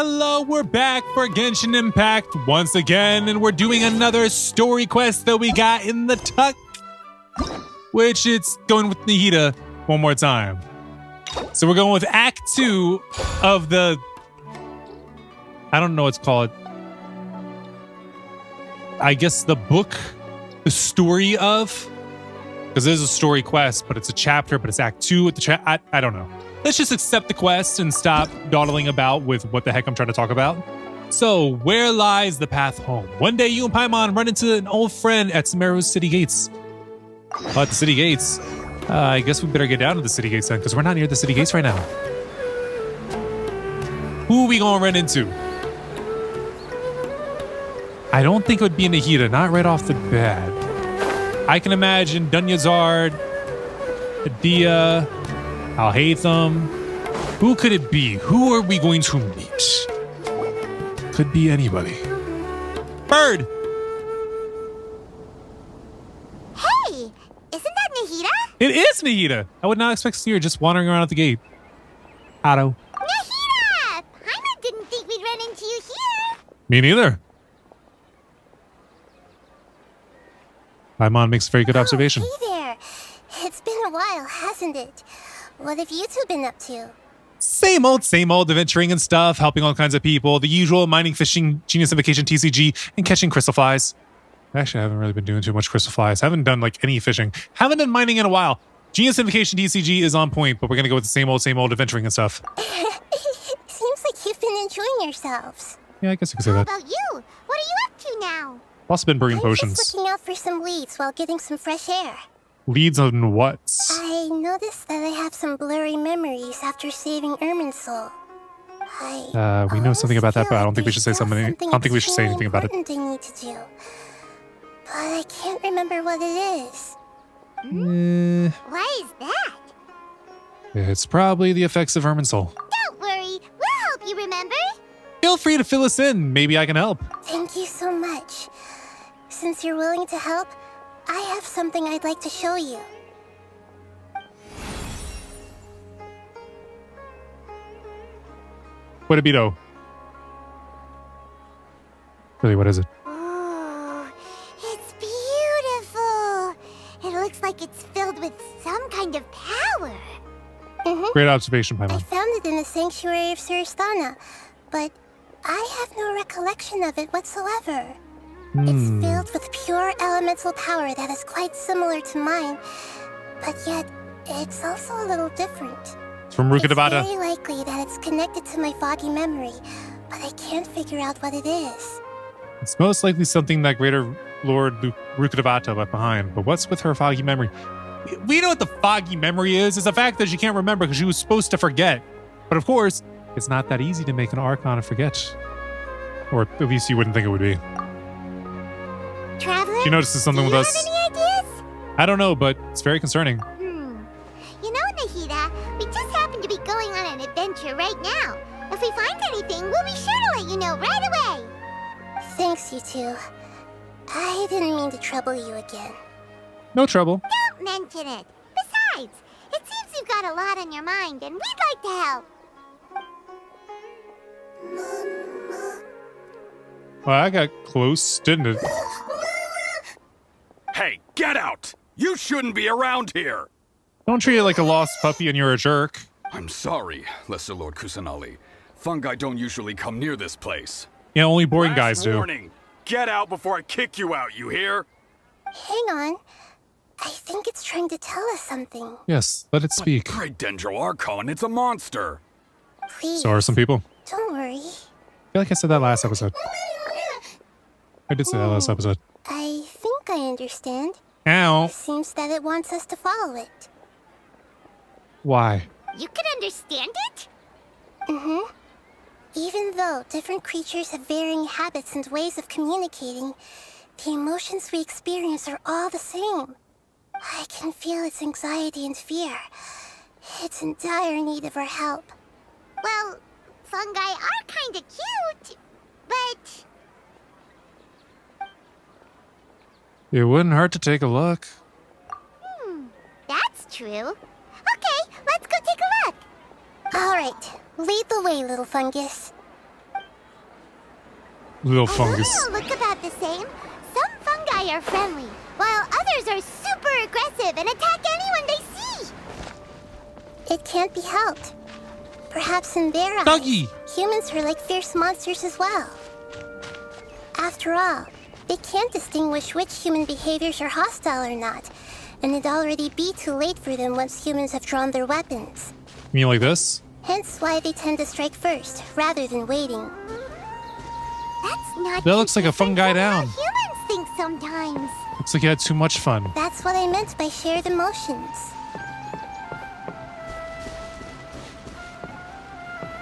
hello, we're back for Genshin Impact once again, and we're doing another story quest that we got in the tuck, which it's going with Nahida one more time. So we're going with Act 2 of the, I don't know what it's called, I guess the book, the story of, because there's a story quest, but it's a chapter, but it's Act 2 at the I don't know. Let's just accept the quest and stop dawdling about with what the heck I'm trying to talk about. So, where lies the path home? One day, you and Paimon run into an old friend at Sumeru's city gates. Oh, at the city gates. I guess we better get down to the city gates then, because we're not near the city gates right now. Who are we going to run into? I don't think it would be Nahida, not right off the bat. I can imagine Dunyazard, Adia, Al-Haytham. Who could it be? Who are we going to meet? Could be anybody. Bird! Hey! Isn't that Nahida? It is Nahida! I would not expect to see her just wandering around at the gate. Otto. Nahida! Paimon didn't think we'd run into you here. Me neither. Paimon makes a very good observation. Hey there. It's been a while, hasn't it? What have you two been up to? Same old adventuring and stuff, helping all kinds of people, the usual mining, fishing, genius invocation, TCG, and catching crystal flies. Actually, I haven't really been doing too much crystal flies. Haven't done like any fishing. Haven't done mining in a while. Genius invocation, TCG is on point, but we're going to go with the same old adventuring and stuff. Seems like you've been enjoying yourselves. Yeah, I guess you could say How that. about you? What are you up to now? Also been brewing I'm potions. just looking out for some leads while getting some fresh air. Leads on what? I noticed that I have some blurry memories after saving Irminsul. We know something about that, but I don't think we should say something. I don't think we should say extremely anything about it. important I need to do. But I can't remember what it is. Why is that? It's probably the effects of Irminsul. Don't worry, we'll help you remember. Feel free to fill us in. Maybe I can help. Thank you so much. Since you're willing to help, I have something I'd like to show you. What'd it be, though? Really, what is it? Oh, it's beautiful. It looks like it's filled with some kind of power. Great observation, I Paimon. found it in the sanctuary of Suristana, but I have no recollection of it whatsoever. It's filled with pure elemental power that is quite similar to mine, but yet it's also a little different. It's from It's Rukkhadevata. very likely that it's connected to my foggy memory, but I can't figure out what it is. It's most likely something that Greater Lord Rukkhadevata left behind. But what's with her foggy memory? We know what the foggy memory is. It's the fact that she can't remember because she was supposed to forget. But of course, it's not that easy to make an Archon forget. Or at least you wouldn't think it would be. Traveler? She notices something do with you us. have any ideas? I don't know, but it's very concerning. You know, Nahida, we just happen to be going on an adventure right now. If we find anything, we'll be sure to let you know right away. Thanks, you two. I didn't mean to trouble you again. No trouble. Don't mention it. Besides, it seems you've got a lot on your mind, and we'd like to help. Well, I got close, didn't it? Hey, get out! You shouldn't be around here! Don't treat it like a lost puppy and you're a jerk. I'm sorry, Lesser Lord Kusanali. Fungi don't usually come near this place. Yeah, only boring Last guys do. warning. Get out before I kick you out, you hear? Hang on. I think it's trying to tell us something. Yes, let it speak. Great Dendro Archon, it's a monster! Please, So are some people. don't worry. I feel like I said that last episode. I did say that last episode. I think I understand. Ow. It seems that it wants us to follow it. Why? You can understand it? Even though different creatures have varying habits and ways of communicating, the emotions we experience are all the same. I can feel its anxiety and fear. It's in dire need of our help. Well, fungi are kinda cute, but... It wouldn't hurt to take a look. That's true. Okay, let's go take a look. All right, lead the way, little fungus. Little fungus. They all look about the same. Some fungi are friendly, while others are super aggressive and attack anyone they see. It can't be helped. Perhaps in their Doggy. eyes, humans are like fierce monsters as well. After all, they can't distinguish which human behaviors are hostile or not, and it'd already be too late for them once humans have drawn their weapons. You mean like this? Hence why they tend to strike first, rather than waiting. That's not That looks like a different fungi from how down. humans think sometimes. Looks like you had too much fun. That's what I meant by shared emotions.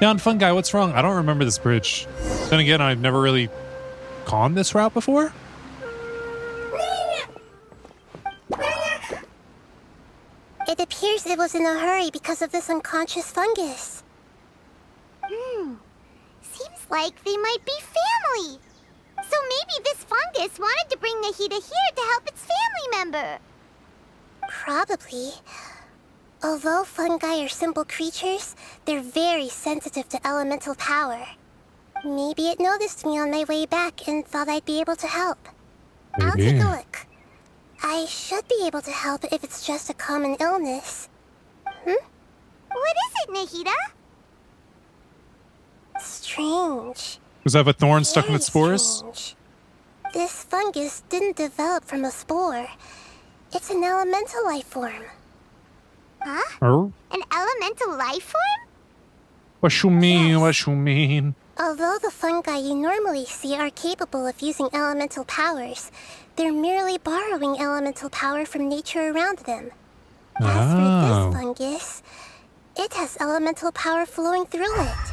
Down fungi, what's wrong? I don't remember this bridge. Then again, I've never really gone this route before. It appears it was in a hurry because of this unconscious fungus. Seems like they might be family. So maybe this fungus wanted to bring Nahida here to help its family member. Probably. Although fungi are simple creatures, they're very sensitive to elemental power. Maybe it noticed me on my way back and thought I'd be able to help. I'll Maybe. take a look. I should be able to help if it's just a common illness. What is it, Nahida? Strange. Does it have a thorn stuck in Very its spores? strange. This fungus didn't develop from a spore. It's an elemental life form. Huh? Oh? An elemental life form? What you mean? Yes. What you mean? Although the fungi you normally see are capable of using elemental powers, they're merely borrowing elemental power from nature around them. As for Oh. this fungus, it has elemental power flowing through it.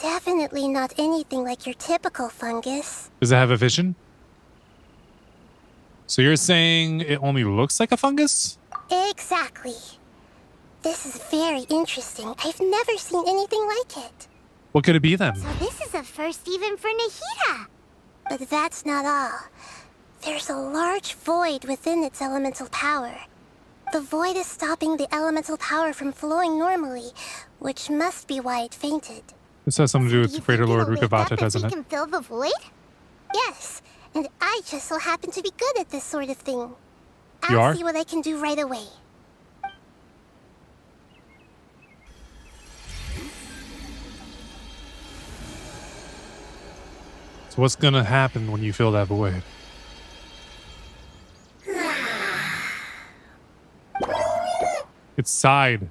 Definitely not anything like your typical fungus. Does it have a vision? So you're saying it only looks like a fungus? Exactly. This is very interesting. I've never seen anything like it. What could it be then? So this is a first even for Nahida. But that's not all. There's a large void within its elemental power. The void is stopping the elemental power from flowing normally, which must be why it fainted. This has something to do You with think Greater Lord it'll wake up Rukavata, if doesn't we it? can fill the void? Yes, and I just so happen to be good at this sort of thing. You I'll are? see what I can do right away. So what's gonna happen when you fill that void? It sighed.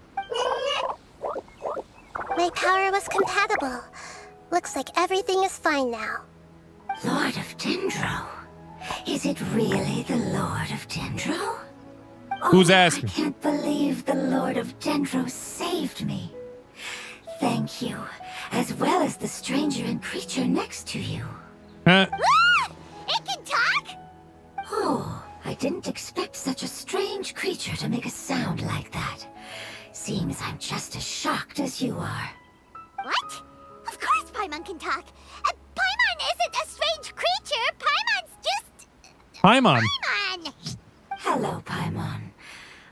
My power was compatible. Looks like everything is fine now. Lord of Dendro? Is it really the Lord of Dendro? Who's Oh, asking? I can't believe the Lord of Dendro saved me. Thank you, as well as the stranger and creature next to you. Huh? Ah! It can talk? Oh, I didn't expect such a strange creature to make a sound like that. Seems I'm just as shocked as you are. What? Of course Paimon can talk. Paimon isn't a strange creature. Paimon's just... Paimon. Paimon! Hello, Paimon.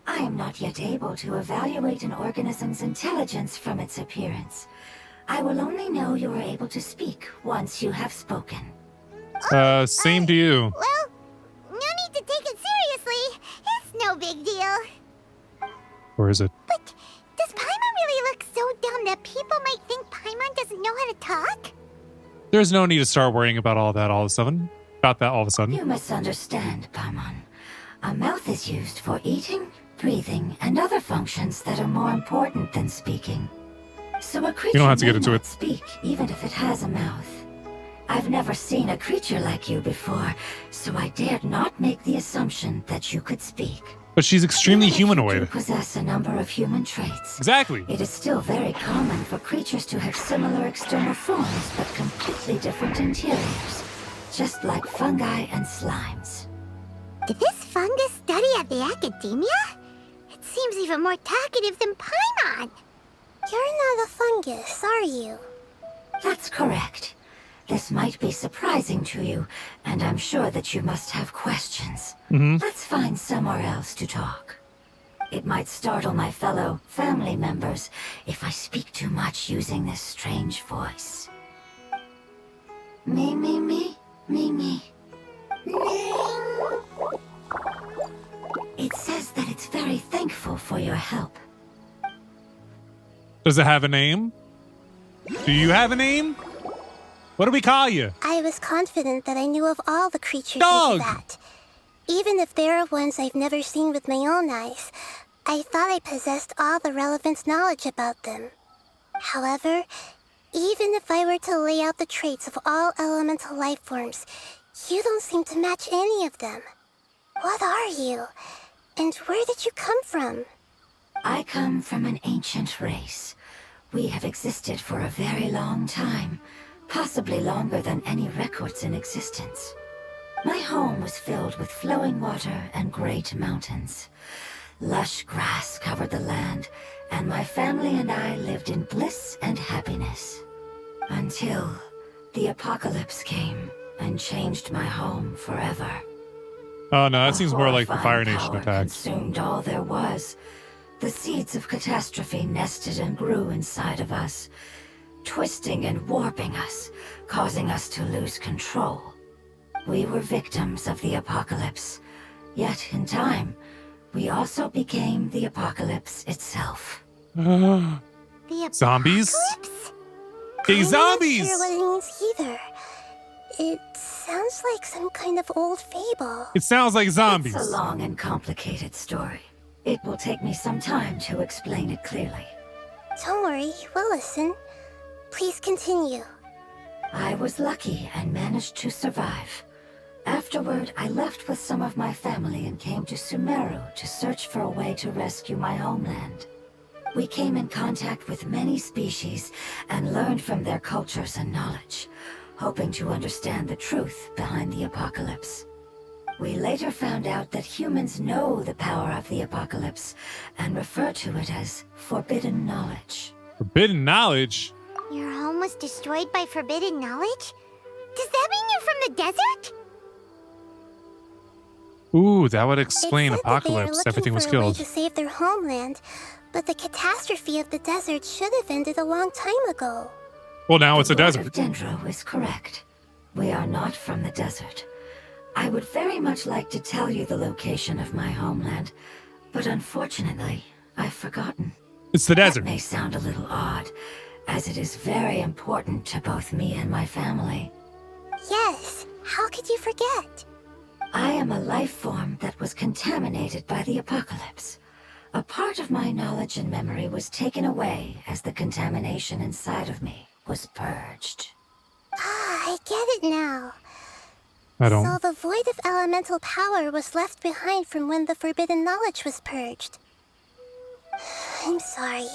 I am not yet able to evaluate an organism's intelligence from its appearance. I will only know you are able to speak once you have spoken. Same to you. Well, no need to take it seriously. It's no big deal. Or is it? But does Paimon really look so dumb that people might think Paimon doesn't know how to talk? There's no need to start worrying about all that all of a sudden. About that all of a sudden. You misunderstand, Paimon. A mouth is used for eating, breathing, and other functions that are more important than speaking. So a creature don't have to get may into not it. speak, even if it has a mouth. I've never seen a creature like you before, so I dared not make the assumption that you could speak. But she's extremely Even if you do humanoid. possess a number of human traits. Exactly. It is still very common for creatures to have similar external forms, but completely different interiors, just like fungi and slimes. Did this fungus study at the academia? It seems even more talkative than Paimon. You're not a fungus, are you? That's correct. This might be surprising to you, and I'm sure that you must have questions. Let's find somewhere else to talk. It might startle my fellow family members if I speak too much using this strange voice. Me. It says that it's very thankful for your help. Does it have a name? Do you have a name? What do we call you? I was confident that I knew of all the creatures Dog. into that. Even if there are ones I've never seen with my own eyes, I thought I possessed all the relevant knowledge about them. However, even if I were to lay out the traits of all elemental life forms, you don't seem to match any of them. What are you? And where did you come from? I come from an ancient race. We have existed for a very long time, possibly longer than any records in existence. My home was filled with flowing water and great mountains. Lush grass covered the land, and my family and I lived in bliss and happiness. Until the apocalypse came and changed my home forever. Oh no, that A seems more like the Fire horrifying Nation power attack. consumed all there was. The seeds of catastrophe nested and grew inside of us, twisting and warping us, causing us to lose control. We were victims of the apocalypse, yet in time, we also became the apocalypse itself. The Zombies? apocalypse? Hey, I'm zombies! not sure what it means either. It sounds like some kind of old fable. It sounds like zombies. It's a long and complicated story. It will take me some time to explain it clearly. Don't worry, we'll listen. Please continue. I was lucky and managed to survive. Afterward, I left with some of my family and came to Sumeru to search for a way to rescue my homeland. We came in contact with many species and learned from their cultures and knowledge, hoping to understand the truth behind the apocalypse. We later found out that humans know the power of the apocalypse and refer to it as forbidden knowledge. Forbidden knowledge? Your home was destroyed by forbidden knowledge? Does that mean you're from the desert? Ooh, that would explain It said that they are apocalypse. looking Everything was for a way killed. to save their homeland, but the catastrophe of the desert should have ended a long time ago. Well, now it's a The Lord desert. of Dendro is correct. We are not from the desert. I would very much like to tell you the location of my homeland, but unfortunately, I've forgotten. It's the desert. That may sound a little odd, as it is very important to both me and my family. Yes, how could you forget? I am a life form that was contaminated by the apocalypse. A part of my knowledge and memory was taken away as the contamination inside of me was purged. Ah, I get it now. I don't. So the void of elemental power was left behind from when the forbidden knowledge was purged. I'm sorry.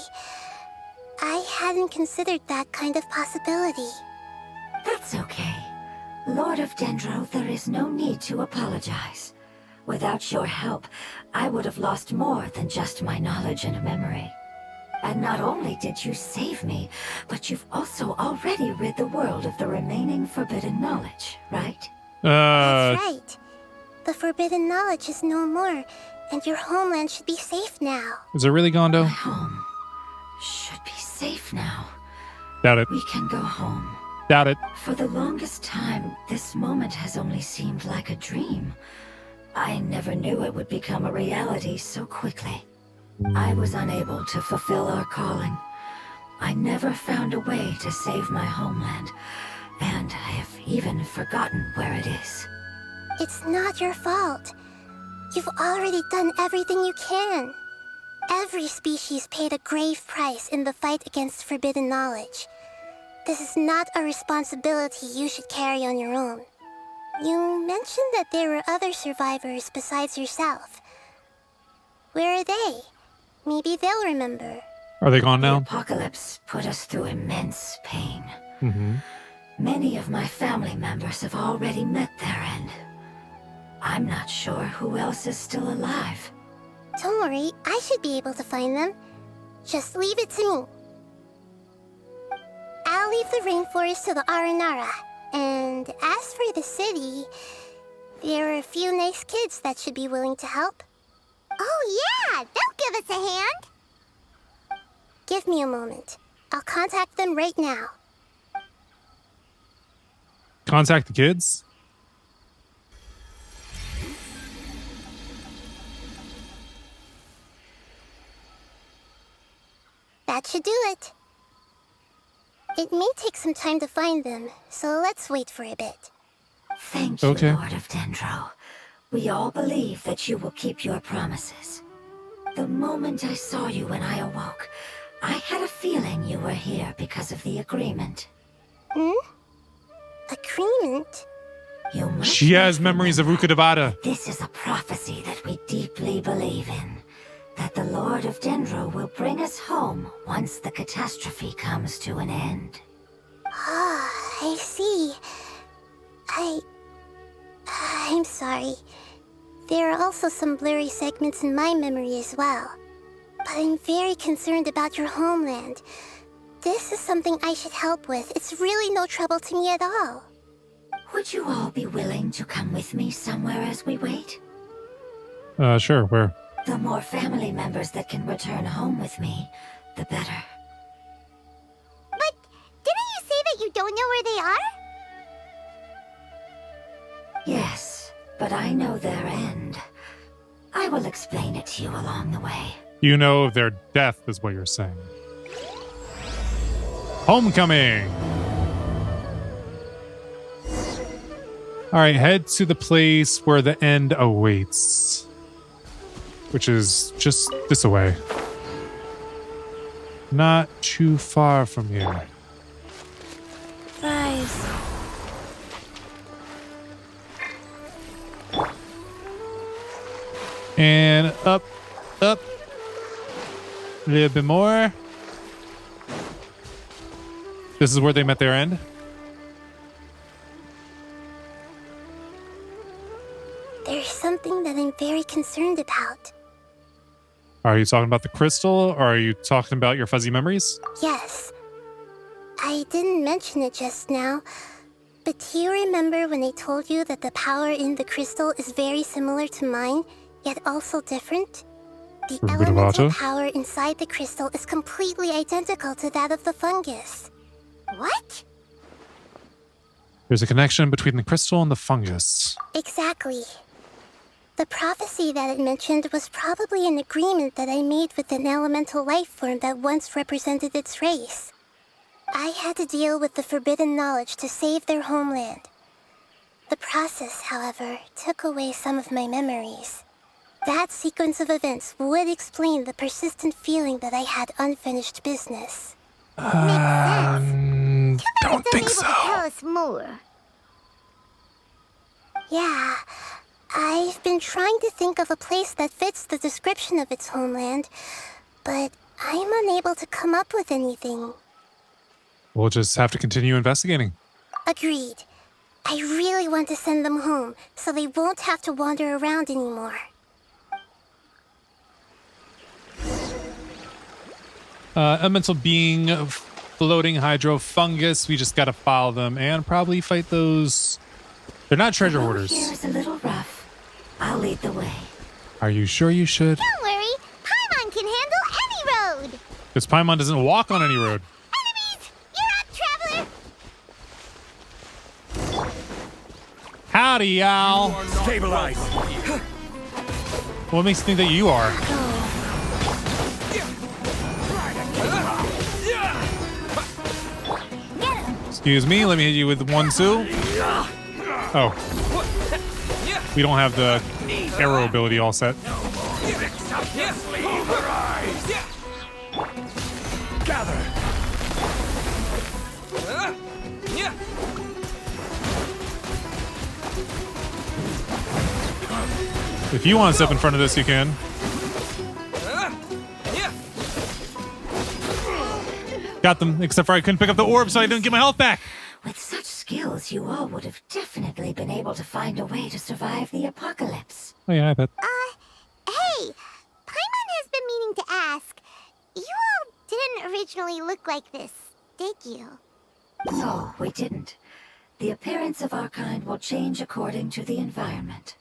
I hadn't considered that kind of possibility. That's okay. Lord of Dendro, there is no need to apologize. Without your help, I would have lost more than just my knowledge and memory. And not only did you save me, but you've also already rid the world of the remaining forbidden knowledge, right? That's right. The forbidden knowledge is no more, and your homeland should be safe now. Is it really Gondo? My home should be safe now. Doubt it. We can go home. Doubt it. For the longest time, this moment has only seemed like a dream. I never knew it would become a reality so quickly. I was unable to fulfill our calling. I never found a way to save my homeland, and I have even forgotten where it is. It's not your fault. You've already done everything you can. Every species paid a grave price in the fight against forbidden knowledge. This is not a responsibility you should carry on your own. You mentioned that there were other survivors besides yourself. Where are they? Maybe they'll remember. Are they gone The now? apocalypse put us through immense pain. Mm-hmm. Many of my family members have already met their end. I'm not sure who else is still alive. Don't worry, I should be able to find them. Just leave it to me. I'll leave the rainforest to the Aranara. And as for the city, there are a few nice kids that should be willing to help. Oh yeah, they'll give us a hand. Give me a moment. I'll contact them right now. contact the kids? That should do it. It may take some time to find them, so let's wait for a bit. Thank you, Okay. Lord of Dendro. We all believe that you will keep your promises. The moment I saw you when I awoke, I had a feeling you were here because of the agreement. Agreement? You must She has memories of remember Rukkhadevata. This is a prophecy that we deeply believe in. That the Lord of Dendro will bring us home once the catastrophe comes to an end. Ah, I see. I'm sorry. There are also some blurry segments in my memory as well. But I'm very concerned about your homeland. This is something I should help with. It's really no trouble to me at all. Would you all be willing to come with me somewhere as we wait? Sure, where? The more family members that can return home with me, the better. But didn't you say that you don't know where they are? Yes, but I know their end. I will explain it to you along the way. You know of their death, is what you're saying. Homecoming! Alright, head to the place where the end awaits. Which is just this away. Not too far from here. Rise. And up. A little bit more. This is where they met their end. There's something that I'm very concerned about. Are you talking about the crystal, or are you talking about your fuzzy memories? Yes. I didn't mention it just now, but do you remember when I told you that the power in the crystal is very similar to mine, yet also different? The elemental power inside the crystal is completely identical to that of the fungus. What? There's a connection between the crystal and the fungus. Exactly. The prophecy that it mentioned was probably an agreement that I made with an elemental life form that once represented its race. I had to deal with the forbidden knowledge to save their homeland. The process, however, took away some of my memories. That sequence of events would explain the persistent feeling that I had unfinished business. Don't think so. Able to tell us more. Yeah, I've been trying to think of a place that fits the description of its homeland, but I'm unable to come up with anything. We'll just have to continue investigating. Agreed. I really want to send them home, so they won't have to wander around anymore. Elemental being, floating hydro fungus. We just gotta follow them and probably fight those. They're not treasure hoarders. Here is a little rough. I'll lead the way. Are you sure you should? Don't worry, Paimon can handle any road. Because Paimon doesn't walk on any road. Enemies, you're up, traveler. Howdy, y'all. Stabilize! What makes you think that you are? Excuse me, let me hit you with 1-2. Oh. We don't have the arrow ability all set. Gather! If you want to step in front of this, you can. Got them, except for I couldn't pick up the orb, so I didn't get my health back. With such skills, you all would have definitely been able to find a way to survive the apocalypse. Oh yeah, I bet. Hey, Paimon has been meaning to ask. You all didn't originally look like this, did you? No, we didn't. The appearance of our kind will change according to the environment.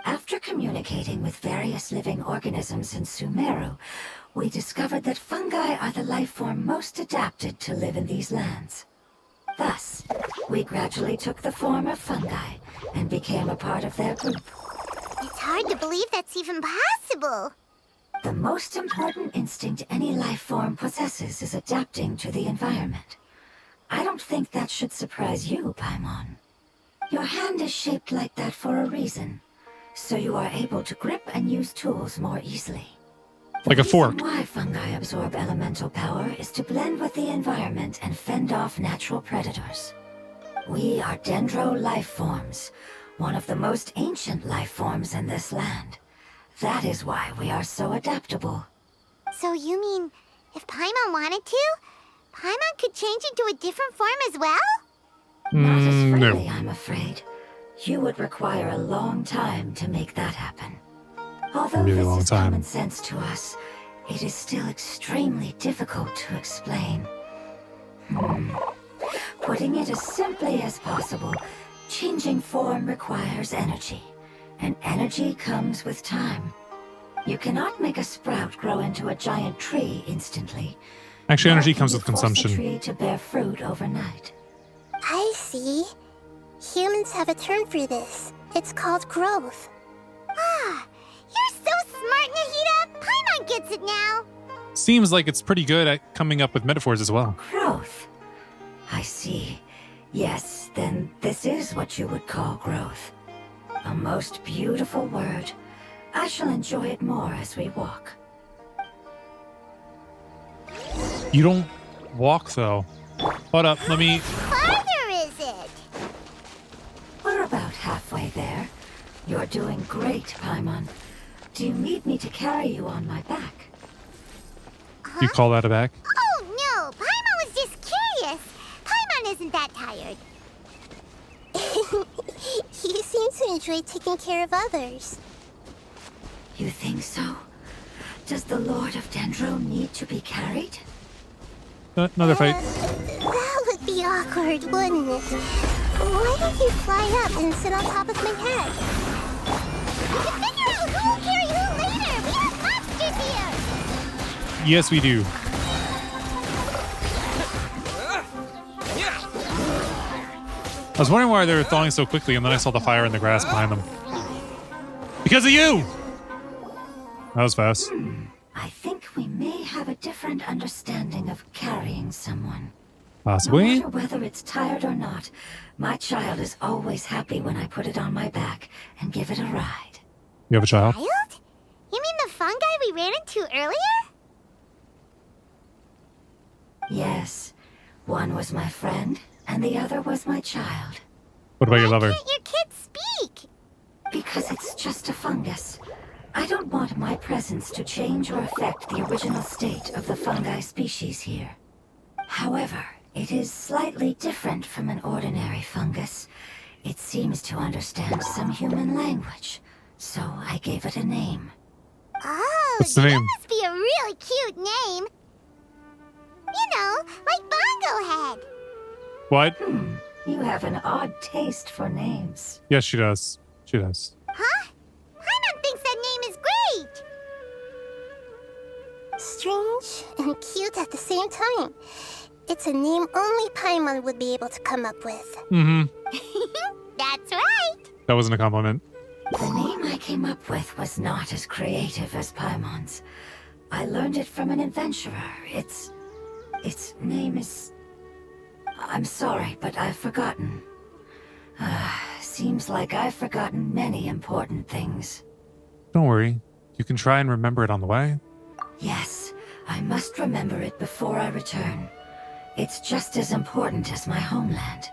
After communicating with various living organisms in Sumeru, we discovered that fungi are the life form most adapted to live in these lands. Thus, we gradually took the form of fungi and became a part of their group. It's hard to believe that's even possible. The most important instinct any life form possesses is adapting to the environment. I don't think that should surprise you, Paimon. Your hand is shaped like that for a reason, so you are able to grip and use tools more easily. Like a fork. The reason why fungi absorb elemental power is to blend with the environment and fend off natural predators. We are dendro life forms, one of the most ancient life forms in this land. That is why we are so adaptable. So you mean, if Paimon wanted to, Paimon could change into a different form as well? Not as No. freely, I'm afraid. You would require a long time to make that happen. Although Really this long is time. common sense to us, it is still extremely difficult to explain. Putting it as simply as possible, changing form requires energy, and energy comes with time. You cannot make a sprout grow into a giant tree instantly. Actually, nor energy can comes you with force consumption. a tree to bear fruit overnight. I see. Humans have a term for this. It's called growth. Ah, you're so smart, Nahida! Paimon gets it now! Seems like it's pretty good at coming up with metaphors as well. Growth. I see. Yes, then this is what you would call growth. A most beautiful word. I shall enjoy it more as we walk. You don't walk, though. Hold up, let me... Farther is it? We're about halfway there. You're doing great, Paimon. Do you need me to carry you on my back? You call that a back? Oh no, Paimon was just curious. Paimon isn't that tired. You seem to enjoy taking care of others. You think so? Does the Lord of Dendro need to be carried? Another fight. That would be awkward, wouldn't it? Why don't you fly up and sit on top of my head? We can figure out who will carry who later. We have monsters here. Yes, we do. I was wondering why they were thawing so quickly, and then I saw the fire in the grass behind them. Because of you! That was fast. I think we may have a different understanding of carrying someone. No Possibly. matter whether it's tired or not, my child is always happy when I put it on my back and give it a ride. You have a child? Child? You mean the fungi we ran into earlier? Yes, one was my friend, and the other was my child. What about your Why lover? can't your kid speak? Because it's just a fungus. I don't want my presence to change or affect the original state of the fungi species here. However, it is slightly different from an ordinary fungus. It seems to understand some human language, so I gave it a name. Oh, What's the that name? must be a really cute name. You know, like Bongo Head. What? You have an odd taste for names. Yes, she does. She does. Huh? Paimon thinks that name is great. Strange and cute at the same time. It's a name only Paimon would be able to come up with. Mm-hmm. That's right. That wasn't a compliment. The name I came up with was not as creative as Paimon's. I learned it from an adventurer. Its name is... I'm sorry, but I've forgotten. Seems like I've forgotten many important things. Don't worry. You can try and remember it on the way. Yes, I must remember it before I return. It's just as important as my homeland.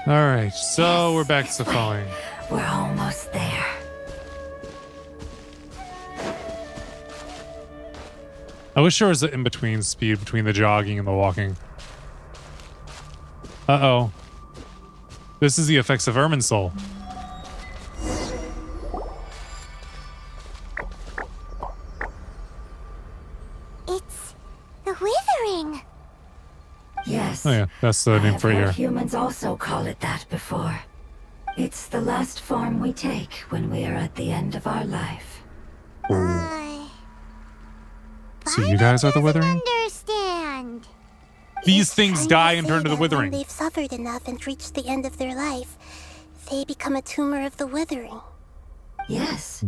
Alright, so we're back to falling. We're almost there. I wish there was an in-between speed between the jogging and the walking. Uh-oh. This is the effects of Irminsul. It's the Withering. Yes. Oh yeah, that's the I name have for it heard here. humans also call it that before. It's the last form we take when we are at the end of our life. But So you guys are the Withering? Understand. These It's things trying die to and say turn to the that Withering. When they've suffered enough and reached the end of their life, they become a tumor of the Withering. Yes.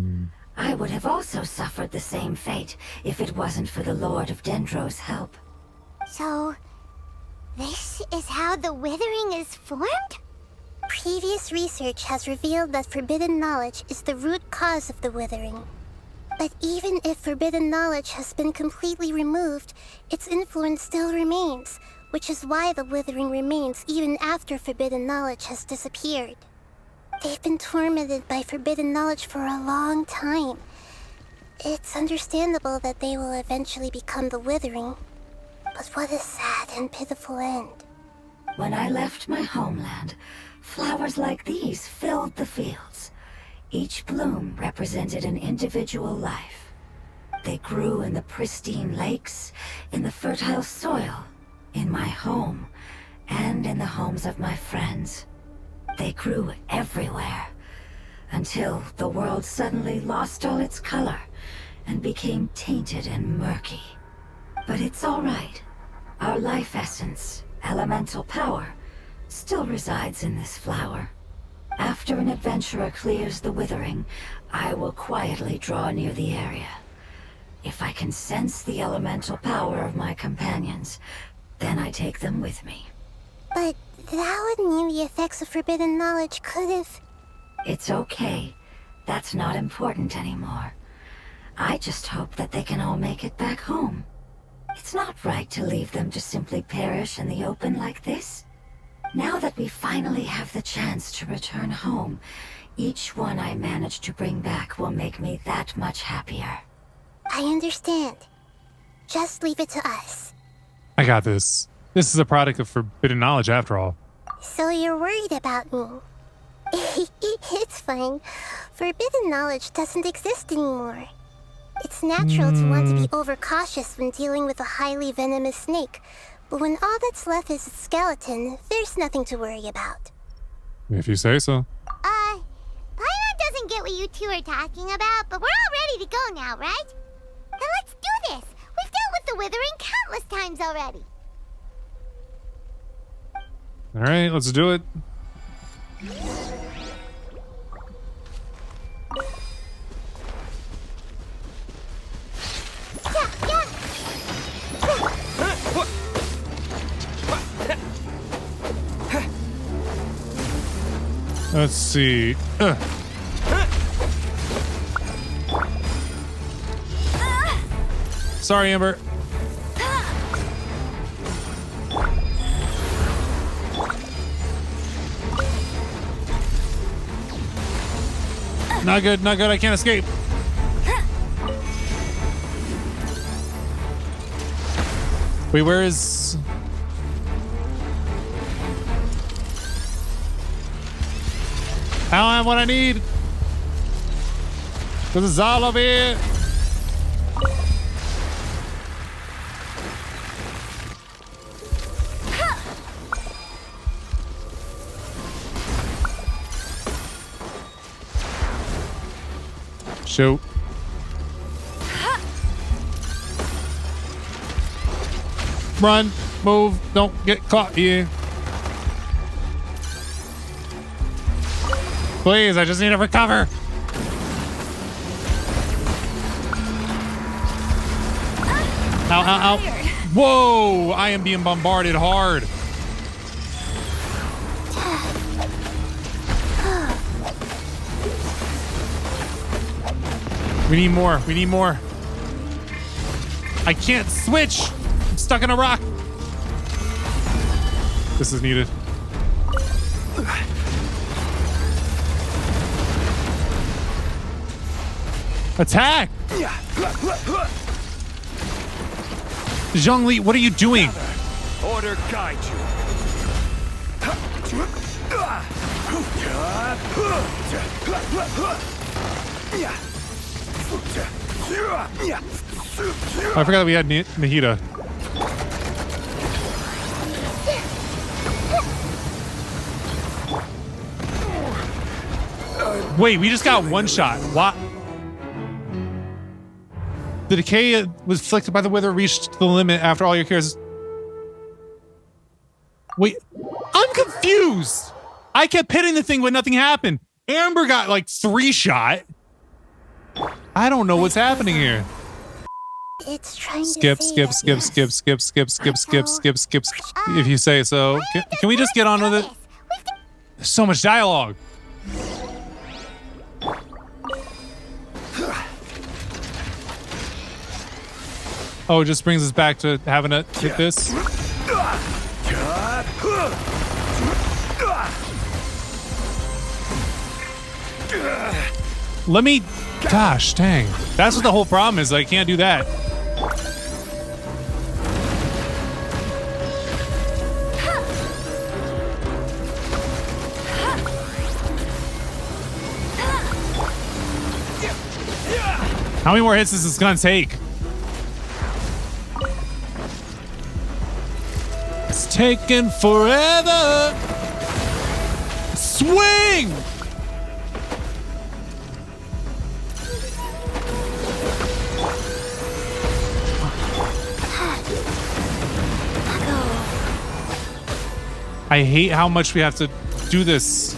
I would have also suffered the same fate if it wasn't for the Lord of Dendro's help. So, this is how the Withering is formed? Previous research has revealed that forbidden knowledge is the root cause of the Withering. But even if forbidden knowledge has been completely removed, its influence still remains, which is why the Withering remains even after forbidden knowledge has disappeared. They've been tormented by forbidden knowledge for a long time. It's understandable that they will eventually become the Withering. But what a sad and pitiful end. When I left my homeland, flowers like these filled the fields. Each bloom represented an individual life. They grew in the pristine lakes, in the fertile soil, in my home, and in the homes of my friends. They grew everywhere, until the world suddenly lost all its color and became tainted and murky. But it's all right. Our life essence, elemental power, still resides in this flower. After an adventurer clears the Withering, I will quietly draw near the area. If I can sense the elemental power of my companions, then I take them with me. But that would mean the effects of forbidden knowledge could have... It's okay. That's not important anymore. I just hope that they can all make it back home. It's not right to leave them to simply perish in the open like this. Now that we finally have the chance to return home, each one I manage to bring back will make me that much happier. I understand. Just leave it to us. I got this. This is a product of forbidden knowledge after all. So you're worried about me? It's fine. Forbidden knowledge doesn't exist anymore. It's natural to want to be overcautious when dealing with a highly venomous snake, but when all that's left is its skeleton, there's nothing to worry about. If you say so. Paimon doesn't get what you two are talking about, but we're all ready to go now, right? Then let's do this! We've dealt with the Withering countless times already. All right, let's do it. Let's see. Sorry, Amber. Not good, not good. I can't escape. Wait, where is... I don't have what I need. This is all of it. Shoot. Run, move, don't get caught here. Please, I just need to recover. Ow, ow, ow. Whoa, I am being bombarded hard. We need more. We need more. I can't switch. I'm stuck in a rock. This is needed. Attack! Zhongli, what are you doing? Order guide you. I forgot that we had Nahida. Wait, we just got one shot. What? The decay was inflicted by the wither reached the limit after all your cares. Wait, I'm confused. I kept hitting the thing, but nothing happened. Amber got like 3 shot. I don't know what's happening here. It's trying Skip, to say skip, that skip, skip, skip, skip, skip, skip, skip, skip, skip. If you say so. Can we just get on with it? There's so much dialogue. Oh, it just brings us back to having to hit this. Let me... Gosh, dang. That's what the whole problem is. I can't do that. How many more hits is this gonna take? It's taking forever. Swing! I hate how much we have to do this.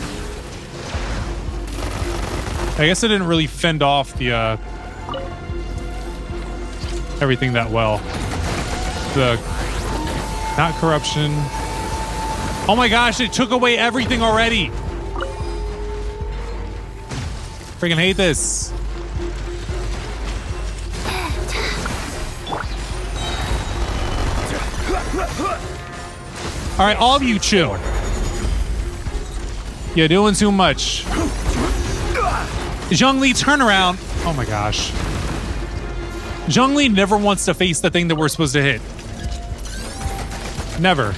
I guess I didn't really fend off the everything that well. The not corruption. Oh my gosh, it took away everything already. Freaking hate this. All right, all of you chill. You're doing too much. Zhongli, turn around. Oh my gosh. Zhongli never wants to face the thing that we're supposed to hit. Never.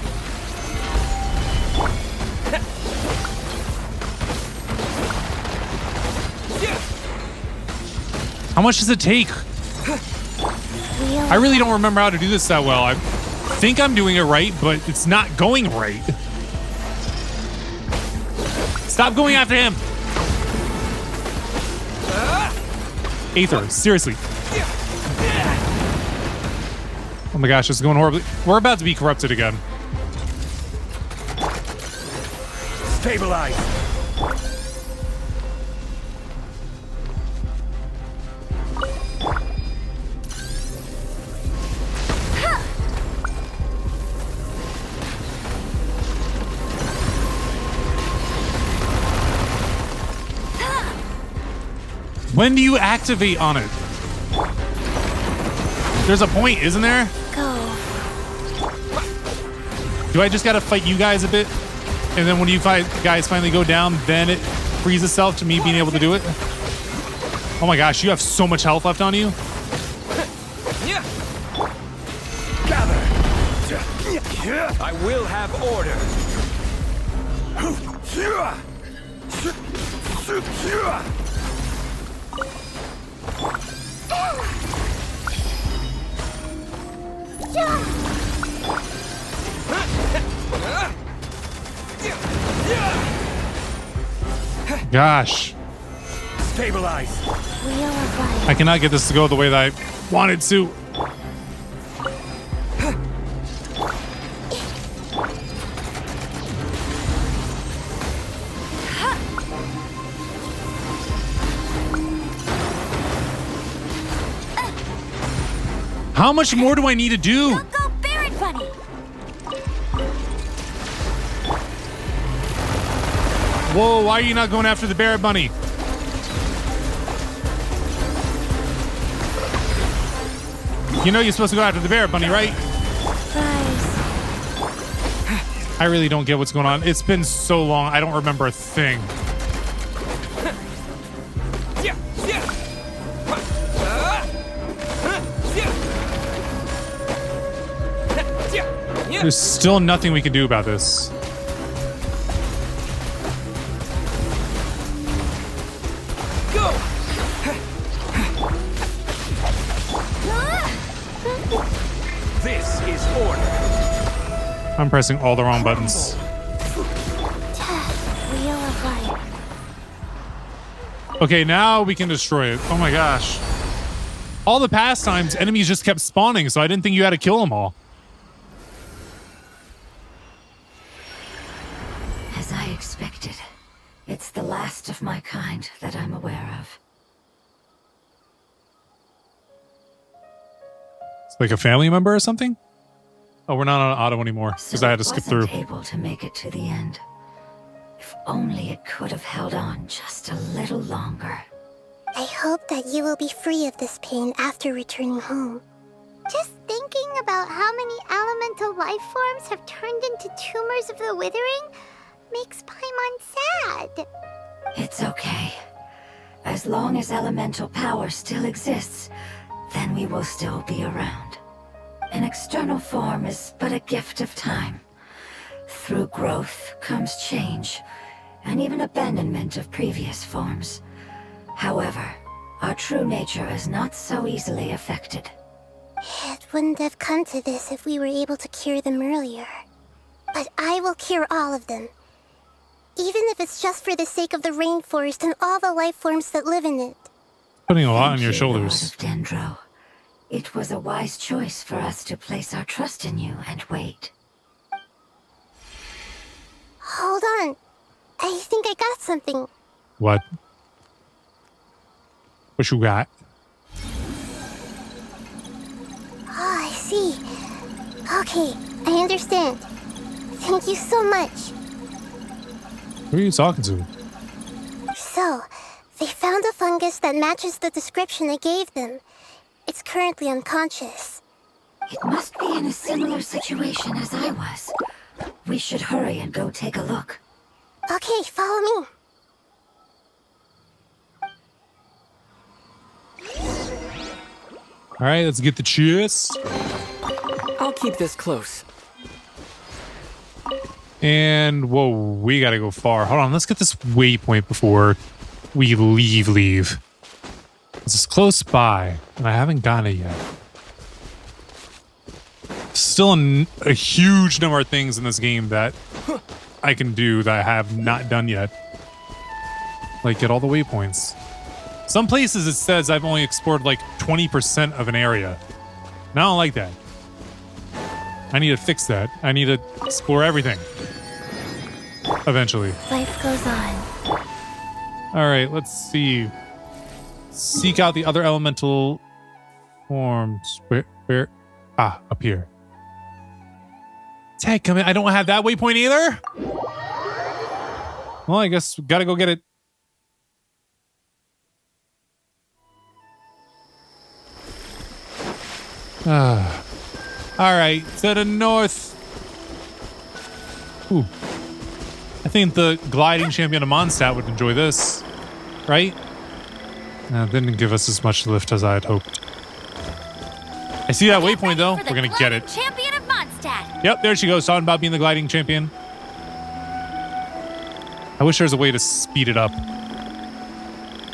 How much does it take? I really don't remember how to do this that well. I think I'm doing it right, but it's not going right. Stop going after him. Aether, seriously. Oh my gosh, it's going horribly. We're about to be corrupted again. Stabilize. When do you activate on it? There's a point, isn't there? Go. Do I just gotta fight you guys a bit? And then when you guys finally go down, then it frees itself to me being able to do it? Oh my gosh, you have so much health left on you. Gather. I will have order. Gosh. Stabilize. I cannot get this to go the way that I wanted to. How much more do I need to do? Don't go Barret Bunny. Whoa, why are you not going after the Barret Bunny? You know you're supposed to go after the Barret Bunny, right? I really don't get what's going on. It's been so long, I don't remember a thing. There's still nothing we can do about this. Go. This is order. I'm pressing all the wrong buttons. Okay, now we can destroy it. Oh my gosh. all the past times, enemies just kept spawning, so I didn't think you had to kill them all. As I expected, it's the last of my kind that I'm aware of. It's like a family member or something? Oh, we're not on auto anymore because I had to skip through. So it wasn't able to make it to the end. If only it could have held on just a little longer. I hope that you will be free of this pain after returning home. Just thinking about how many elemental life forms have turned into tumors of the withering makes Paimon sad. It's okay. As long as elemental power still exists, then we will still be around. An external form is but a gift of time. Through growth comes change, and even abandonment of previous forms. However, our true nature is not so easily affected. It wouldn't have come to this if we were able to cure them earlier. But I will cure all of them. Even if it's just for the sake of the rainforest and all the life forms that live in it. Putting a lot on your Thank you, shoulders. Lord of Dendro. It was a wise choice for us to place our trust in you and wait. Hold on. I think I got something. What? What you got? Oh, I see. Okay, I understand. Thank you so much. Who are you talking to? So, they found a fungus that matches the description I gave them. It's currently unconscious. It must be in a similar situation as I was. We should hurry and go take a look. Okay, follow me. All right, let's get the cheers. I'll keep this close. And whoa, we gotta go far. Hold on, let's get this waypoint before we leave. This is close by, and I haven't got it yet. Still a huge number of things in this game that I can do that I have not done yet. Like get all the waypoints. Some places it says I've only explored like 20% of an area. And I don't like that. I need to fix that. I need to explore everything. Eventually. Life goes on. Alright, let's see. Seek out the other elemental forms. Where? Ah, up here. Tag, come in. I don't have that waypoint either. Well, I guess we gotta go get it. Alright, to the north. Ooh. I think the gliding champion of Mondstadt would enjoy this. Right? Didn't give us as much lift as I had hoped. I see that waypoint though. We're gonna get it. Champion of Mondstadt. Yep, there she goes, talking about being the gliding champion. I wish there was a way to speed it up.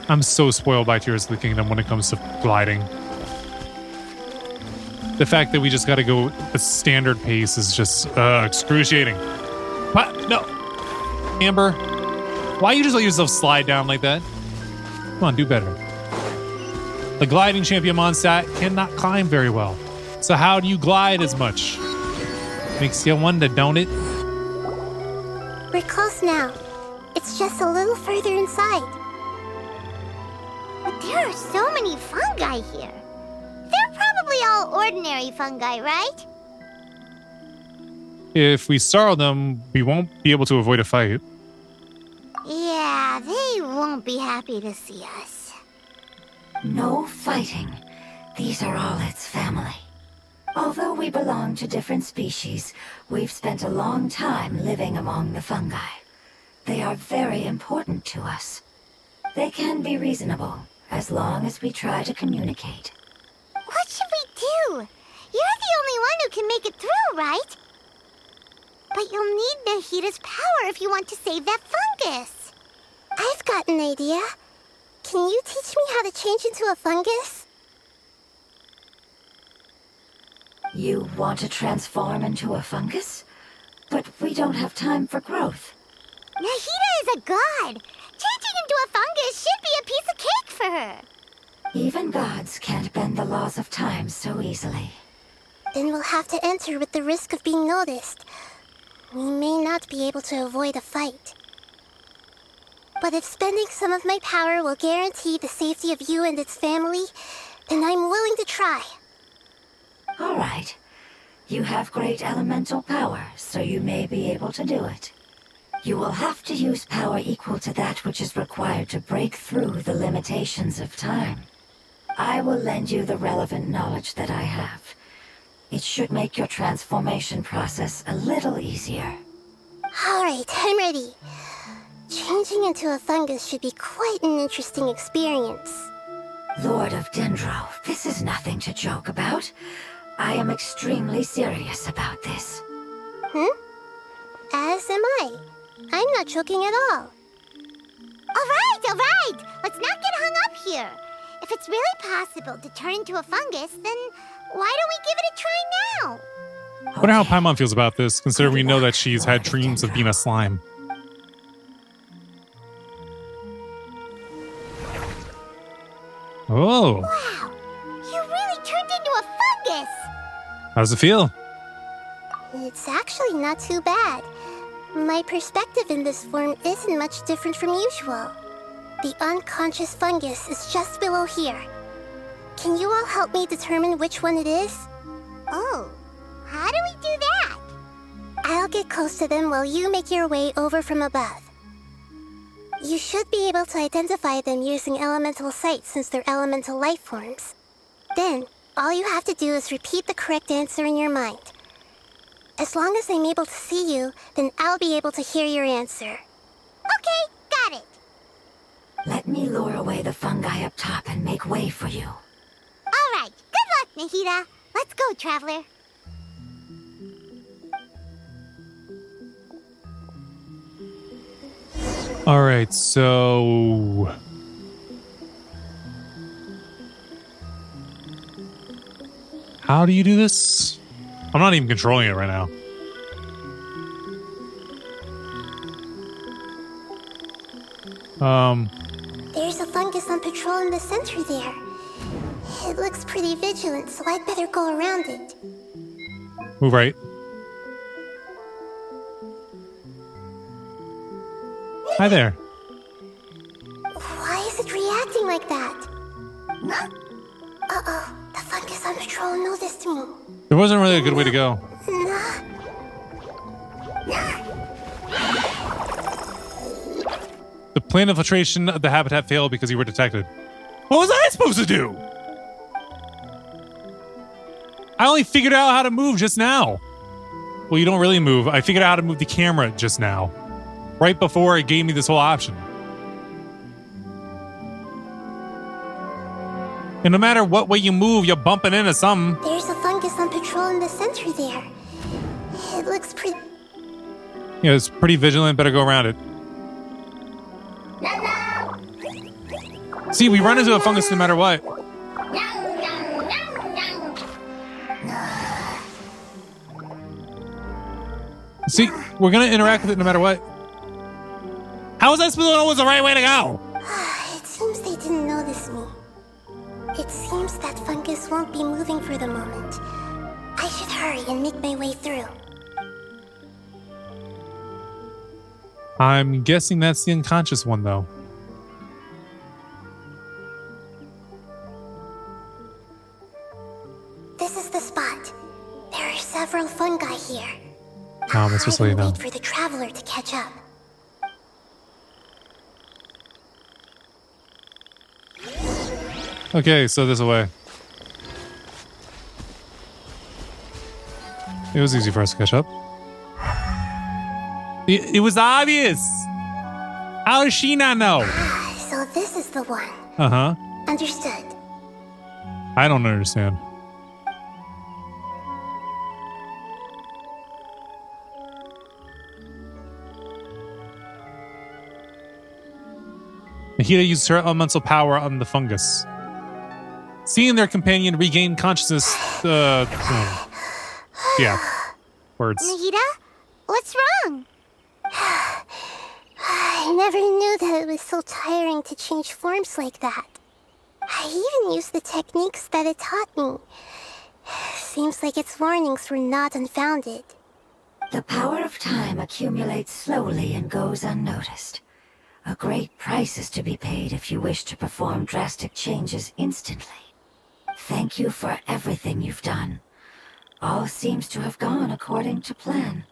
I'm so spoiled by Tears of the Kingdom when it comes to gliding. The fact that we just gotta go a standard pace is just excruciating. What? No. Amber, why you just let yourself slide down like that? Come on, do better. The gliding champion Mondstadt cannot climb very well. So how do you glide as much? Makes you wonder, don't it? We're close now. It's just a little further inside. But there are so many fungi here. They're probably all ordinary fungi, right? If we startle them, we won't be able to avoid a fight. Yeah, they won't be happy to see us. No fighting. These are all its family. Although we belong to different species, we've spent a long time living among the fungi. They are very important to us. They can be reasonable, as long as we try to communicate. What should we do? You're the only one who can make it through, right? But you'll need Nahita's power if you want to save that fungus. I've got an idea. Can you teach me how to change into a fungus? You want to transform into a fungus? But we don't have time for growth. Nahita is a god. Changing into a fungus should be a piece of cake for her. Even gods can't bend the laws of time so easily. Then we'll have to enter with the risk of being noticed. We may not be able to avoid a fight. But if spending some of my power will guarantee the safety of you and its family, then I'm willing to try. All right. You have great elemental power, so you may be able to do it. You will have to use power equal to that which is required to break through the limitations of time. I will lend you the relevant knowledge that I have. It should make your transformation process a little easier. Alright, I'm ready. Changing into a fungus should be quite an interesting experience. Lord of Dendro, this is nothing to joke about. I am extremely serious about this. As am I. I'm not joking at all. Alright! Let's not get hung up here. If it's really possible to turn into a fungus, then why don't we give it a try now? I wonder how Paimon feels about this, considering we know that she's had dreams of being a slime. Oh. Wow! You really turned into a fungus! How does it feel? It's actually not too bad. My perspective in this form isn't much different from usual. The unconscious fungus is just below here. Can you all help me determine which one it is? Oh, how do we do that? I'll get close to them while you make your way over from above. You should be able to identify them using elemental sight since they're elemental life forms. Then, all you have to do is repeat the correct answer in your mind. As long as I'm able to see you, then I'll be able to hear your answer. Okay, got it. Let me lure away the fungi up top and make way for you. All right, good luck, Nahida. Let's go, Traveler. All right, so how do you do this? I'm not even controlling it right now. There's a fungus on patrol in the center there. It looks pretty vigilant, so I'd better go around it. Move right. Hi there. Why is it reacting like that? Uh-oh, the fungus on patrol noticed me. There wasn't really a good way to go. The planned infiltration of the habitat failed because you were detected. What was I supposed to do? I only figured out how to move just now. Well, you don't really move. I figured out how to move the camera just now. Right before it gave me this whole option. And no matter what way you move, you're bumping into something. There's a fungus on patrol in the center there. It looks pretty... Yeah, it's pretty vigilant. Better go around it. See, we run into a fungus no matter what. See, we're going to interact with it no matter what. How was I supposed to know what's the right way to go? It seems they didn't notice me. It seems that fungus won't be moving for the moment. I should hurry and make my way through. I'm guessing that's the unconscious one, though. This is the spot. There are several fungi here. Oh, that's just so you know. Wait for the traveler to catch up. Okay, so this way. It was easy for us to catch up. It was obvious. How does she not know? So this is the one. Uh-huh. Understood. I don't understand. Nahida used her elemental power on the fungus. Seeing their companion regain consciousness, yeah. Words. Nahida, what's wrong? I never knew that it was so tiring to change forms like that. I I even used the techniques that it taught me. Seems like its warnings were not unfounded. The power of time accumulates slowly and goes unnoticed. A great price is to be paid if you wish to perform drastic changes instantly. Thank you for everything you've done. All seems to have gone according to plan.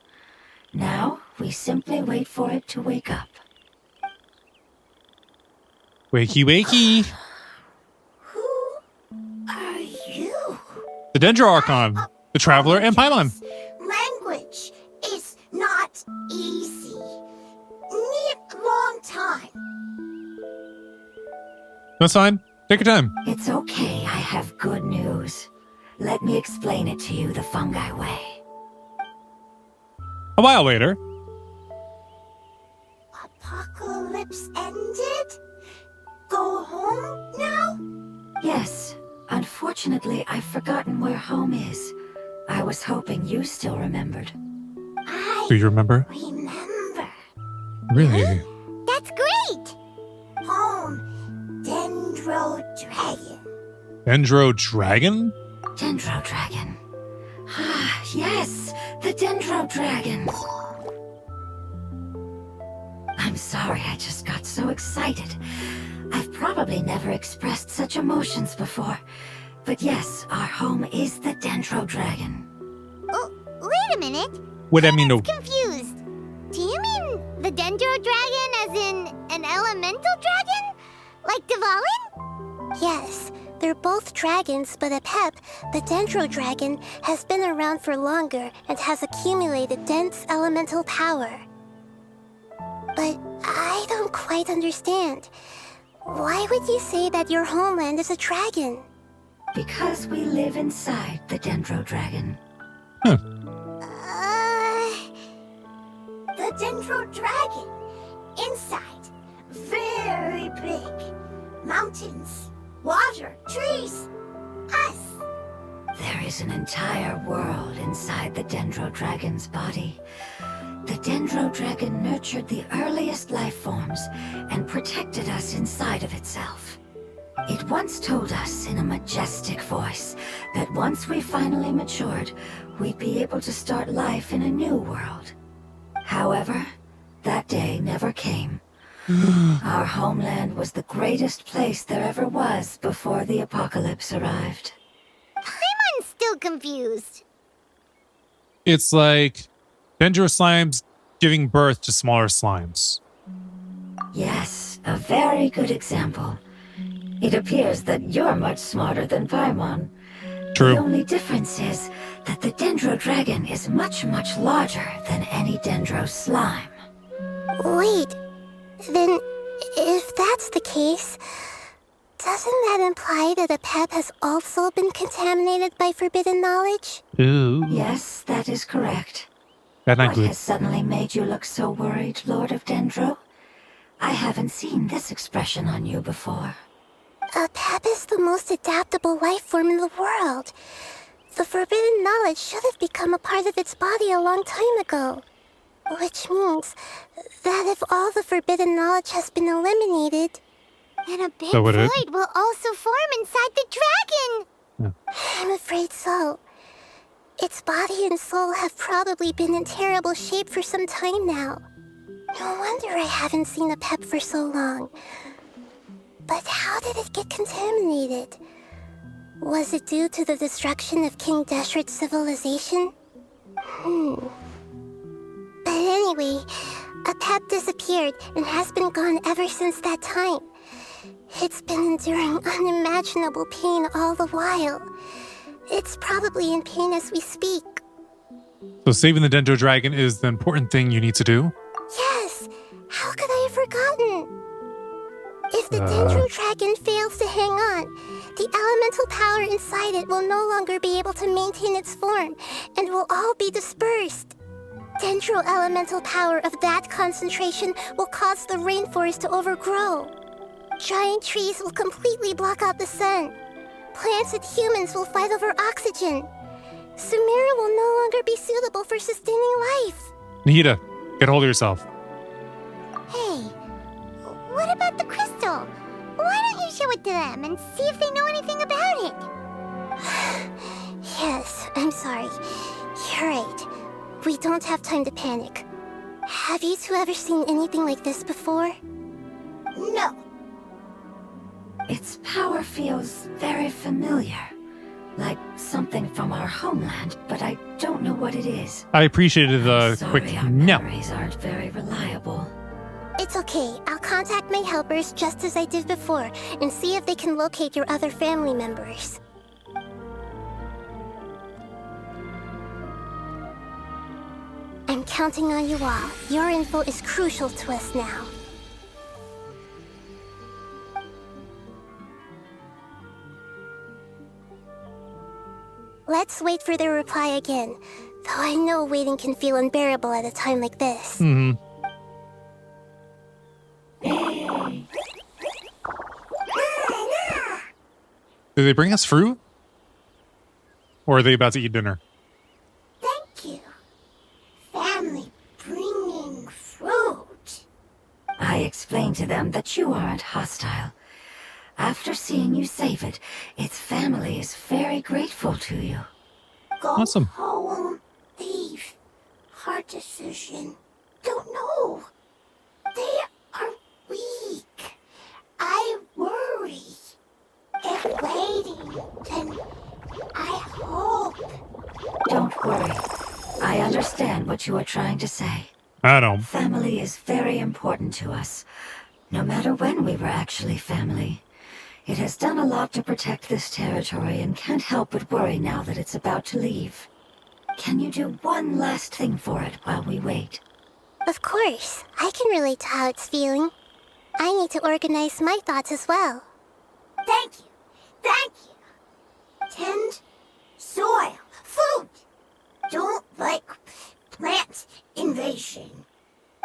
Now, we simply wait for it to wake up. Wakey, wakey. Who are you? The Dendro Archon, the Traveler, and Paimon. Language is not easy. Need long time. That's fine. Take your time. It's okay, I have good news. Let me explain it to you the fungi way. A while later. Apocalypse ended? Go home now? Yes, unfortunately, I've forgotten where home is. I was hoping you still remembered. Do you remember? Remember. Really? That's great! Home. Dendro Dragon. Dendro Dragon? Dendro Dragon. Ah, yes, the Dendro Dragon. I'm sorry, I just got so excited. I've probably never expressed such emotions before. But yes, our home is the Dendro Dragon. Oh, wait a minute. What I mean? No. Confused. Do you mean the Dendro Dragon as in an elemental dragon? Like Dvalin? Yes, they're both dragons, but Apep, the Dendro Dragon, has been around for longer and has accumulated dense elemental power. But I don't quite understand. Why would you say that your homeland is a dragon? Because we live inside the Dendro Dragon. The Dendro Dragon. Inside. Very big. Mountains. Water. Trees. Us. There is an entire world inside the Dendro Dragon's body. The Dendro Dragon nurtured the earliest life forms and protected us inside of itself. It once told us in a majestic voice that once we finally matured, we'd be able to start life in a new world. However, that day never came. Our homeland was the greatest place there ever was before the apocalypse arrived. I'm still confused. It's like Dendro slimes giving birth to smaller slimes. Yes, a very good example. It appears that you're much smarter than Paimon. True. The only difference is that the Dendro Dragon is much, much larger than any Dendro slime. Wait, then if that's the case, doesn't that imply that Apep has also been contaminated by forbidden knowledge? Ooh. Yes, that is correct. That's not What good. has suddenly made you look so worried, Lord of Dendro? I haven't seen this expression on you before. Apep is the most adaptable life form in the world. The forbidden knowledge should have become a part of its body a long time ago. Which means that if all the forbidden knowledge has been eliminated, then a big So would it? void will also form inside the dragon. I'm afraid so. Its body and soul have probably been in terrible shape for some time now. No wonder I haven't seen Apep for so long. But how did it get contaminated? Was it due to the destruction of King Deshret's civilization? But anyway, Apep disappeared and has been gone ever since that time. It's been enduring unimaginable pain all the while. It's probably in pain as we speak. So saving the Dendro Dragon is the important thing you need to do? Yes! How could I have forgotten? If the Dendro Dragon fails to hang on, the elemental power inside it will no longer be able to maintain its form and will all be dispersed. Dendro elemental power of that concentration will cause the rainforest to overgrow. Giant trees will completely block out the sun. Plants and humans will fight over oxygen. Sumeru will no longer be suitable for sustaining life. Nihita, get hold of yourself. Hey, what about the crystal? Why don't you show it it to them and see if they know anything about it. Yes, I'm sorry. You're right. We don't have time to panic. Have you two ever seen anything like this before? No. Its power feels very familiar. Like something from our homeland, but I don't know what it is. I appreciated the I'm quick sorry, our no. memories aren't very reliable. It's okay. I'll contact my helpers just as I did before and see if they can locate your other family members. I'm counting on you all. Your info is crucial to us now. Let's wait for their reply again, though I know waiting can feel unbearable at a time like this. Mm-hmm. Did they bring us fruit? Or are they about to eat dinner? Thank you. Family bringing fruit. I explained to them that you aren't hostile. After seeing you save it, its family is very grateful to you. Go Awesome. home. Leave. Hard decision. Don't know. They are weak. I worry. If waiting, then I hope. Don't worry. I understand what you are trying to say. I don't. Family is very important to us, no matter when we were actually family. It has done a lot to protect this territory and can't help but worry now that it's about to leave. Can you do one last thing for it while we wait? Of course, I can relate to how it's feeling. I need to organize my thoughts as well. Thank you. Thank you. Tend soil. Food. Don't like plant invasion.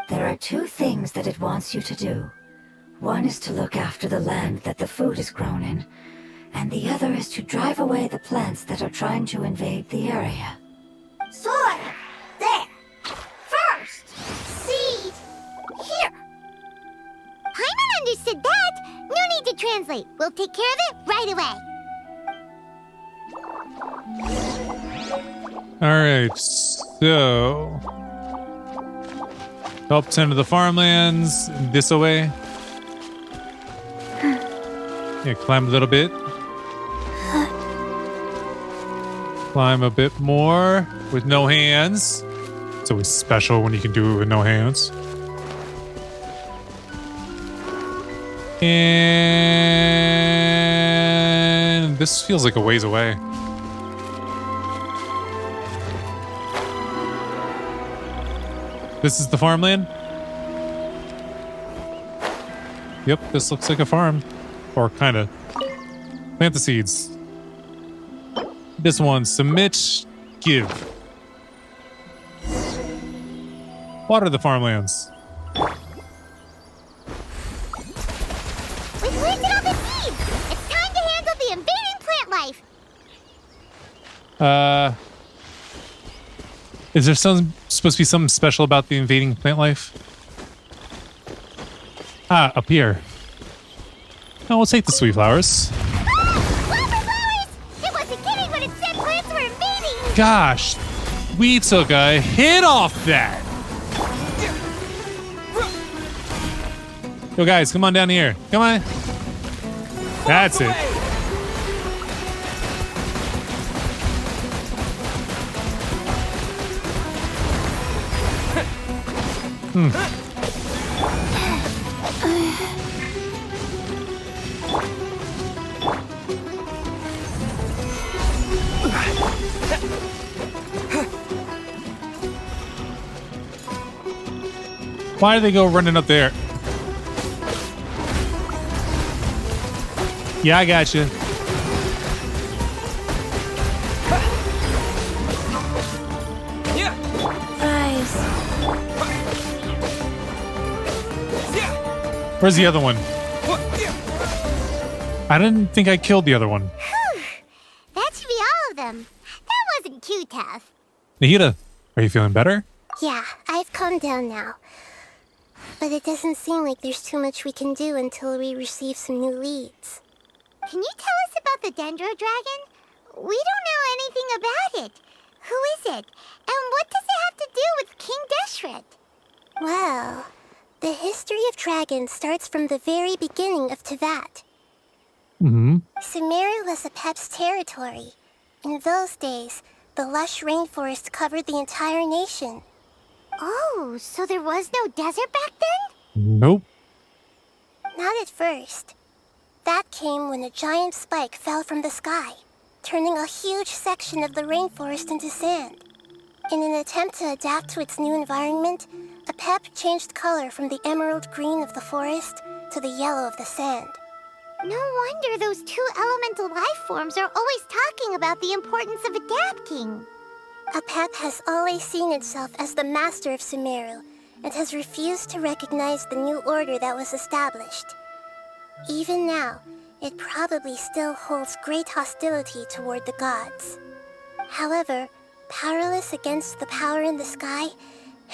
There are two things that it wants you to do. One is to look after the land that the food is grown in, and the other is to drive away the plants that are trying to invade the area. Soil. There. First. Seed. Here. Paimon understood that. No need to translate. We'll take care of it right away. All right, so help tend to the farmlands this way. Yeah, climb a little bit. Climb a bit more with no hands. It's always special when you can do it with no hands. And this feels like a ways away. This is the farmland? Yep, this looks like a farm. Or kind of. Plant the seeds. This one, submit, give. Water the farmlands. We planted all the seeds. It's time to handle the invading plant life. Is there supposed to be something special about the invading plant life? Ah, up here. Oh, we'll take the sweet flowers. Flower flowers! It wasn't kidding when it said plants were invading. Gosh, we took a hit off that. Yo, guys, come on down here. Come on. That's it. Why do they go running up there? Yeah, I got you. Where's the other one? I didn't think I killed the other one. That should be all of them. That wasn't too tough. Nahida, are you feeling better? Yeah, I've calmed down now. But it doesn't seem like there's too much we can do until we receive some new leads. can you tell us about the Dendro Dragon? We don't know anything about it. Who is it? And what does it have to do with King Deshret? Well, the history of dragons starts from the very beginning of Tevat. Sumeru was Apep's territory. In those days, the lush rainforest covered the entire nation. Oh, so there was no desert back then? Nope. Not at first. That came when a giant spike fell from the sky, turning a huge section of the rainforest into sand. In an attempt to adapt to its new environment, Apep changed color from the emerald green of the forest to the yellow of the sand. No wonder those two elemental life forms are always talking about the importance of adapting. Apep has always seen itself as the master of Sumeru and has refused to recognize the new order that was established. Even now, it probably still holds great hostility toward the gods. However, powerless against the power in the sky,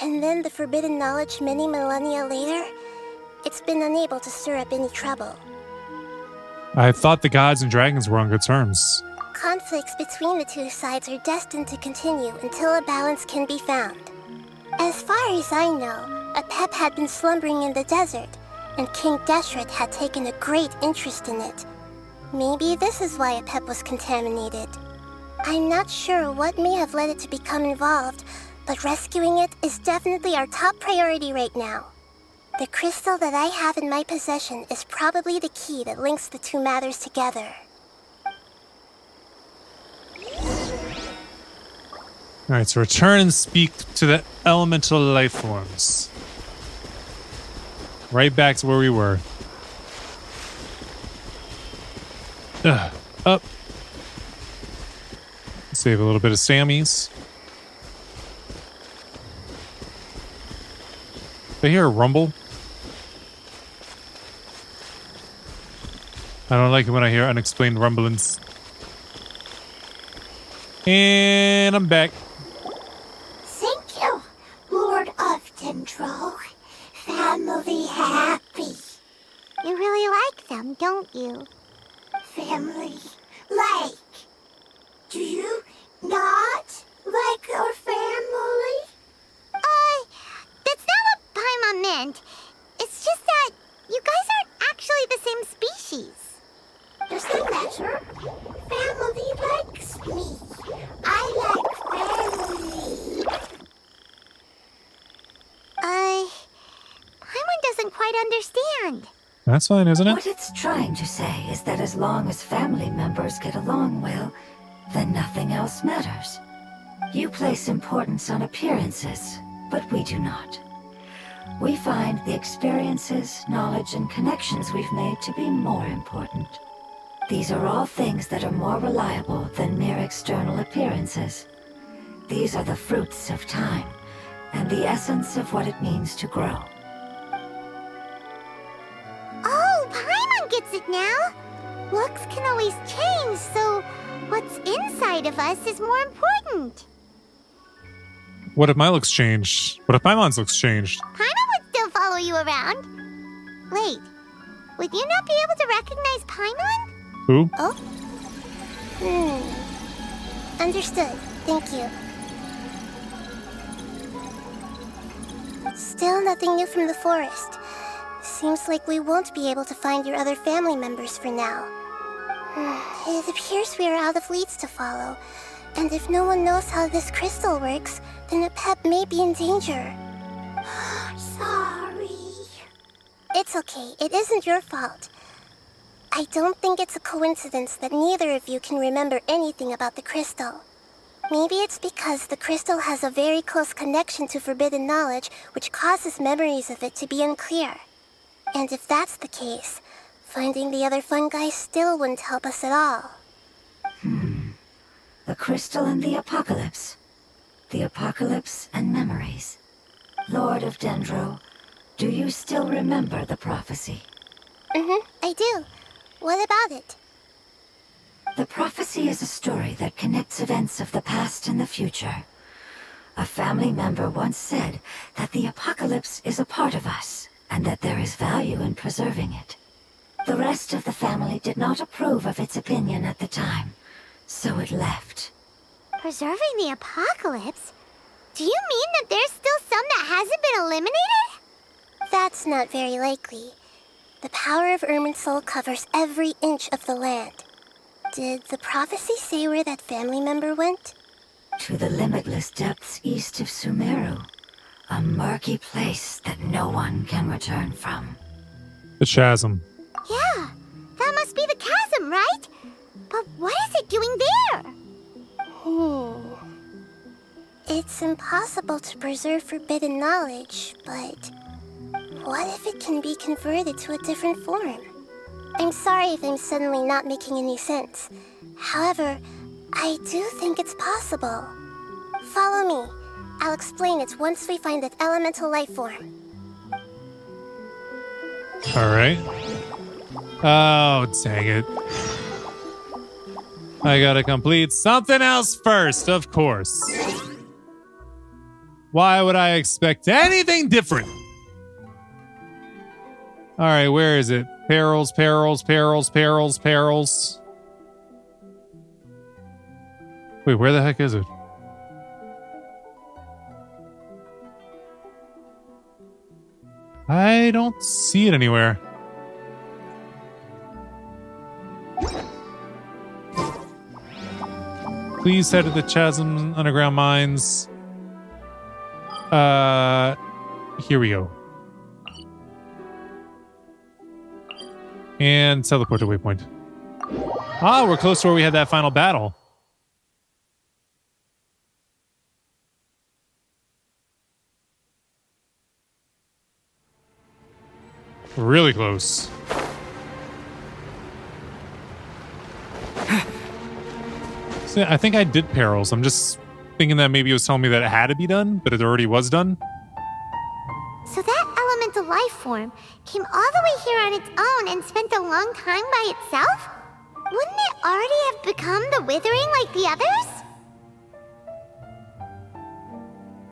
and then the forbidden knowledge many millennia later, it's been unable to stir up any trouble. I thought the gods and dragons were on good terms. Conflicts between the two sides are destined to continue until a balance can be found. As far as I know, Apep had been slumbering in the desert, and King Deshret had taken a great interest in it. Maybe this is why Apep was contaminated. I'm not sure what may have led it to become involved, but rescuing it is definitely our top priority right now. The crystal that I have in my possession is probably the key that links the two matters together. Alright, so return and speak to the elemental life forms. Right back to where we were. Up. Save a little bit of Sammy's. Did I hear a rumble? I don't like it when I hear unexplained rumblings. And I'm back. Thank you, Lord of Dendro. Family happy. You really like them, don't you? Family like. Do you not like your family? That's not what Paimon meant. It's just that you guys aren't actually the same species. Does that matter? Family likes me. I like family. Paimon doesn't quite understand. That's fine, isn't it? What it's trying to say is that as long as family members get along well, then nothing else matters. You place importance on appearances, but we do not. We find the experiences, knowledge, and connections we've made to be more important. These are all things that are more reliable than mere external appearances. These are the fruits of time, and the essence of what it means to grow. Oh, Paimon gets it now. Looks can always change, so what's inside of us is more important. What if my looks changed? What if Paimon's looks changed? Paimon would still follow you around. Wait, would you not be able to recognize Paimon? Who? Oh? Understood. Thank you. Still nothing new from the forest. Seems like we won't be able to find your other family members for now. It appears we are out of leads to follow. And if no one knows how this crystal works, then Apep may be in danger. Sorry. It's okay. It isn't your fault. I don't think it's a coincidence that neither of you can remember anything about the crystal. Maybe it's because the crystal has a very close connection to forbidden knowledge, which causes memories of it to be unclear. And if that's the case, finding the other fungi still wouldn't help us at all. The crystal and the apocalypse. The apocalypse and memories. Lord of Dendro, do you still remember the prophecy? I do. What about it? The prophecy is a story that connects events of the past and the future. A family member once said that the apocalypse is a part of us, and that there is value in preserving it. The rest of the family did not approve of its opinion at the time, so it left. Preserving the apocalypse? Do you mean that there's still some that hasn't been eliminated? That's not very likely. The power of Irminsul covers every inch of the land. Did the prophecy say where that family member went? To the limitless depths east of Sumeru. A murky place that no one can return from. The chasm. Yeah, that must be the chasm, right? But what is it doing there? It's impossible to preserve forbidden knowledge, but what if it can be converted to a different form? I'm sorry if I'm suddenly not making any sense. However, I do think it's possible. Follow me. I'll explain it once we find that elemental life form. Alright. Oh, dang it. I gotta complete something else first, of course. Why would I expect anything different? Alright, where is it? Perils, perils, perils, perils, perils. Wait, where the heck is it? I don't see it anywhere. Please head to the chasm underground mines. Here we go. And teleport to waypoint. Ah, we're close to where we had that final battle. Really close. So I think I did perils. I'm just thinking that maybe it was telling me that it had to be done, but it already was done. So that elemental life form came all the way here on its own and spent a long time by itself? Wouldn't it already have become the Withering like the others?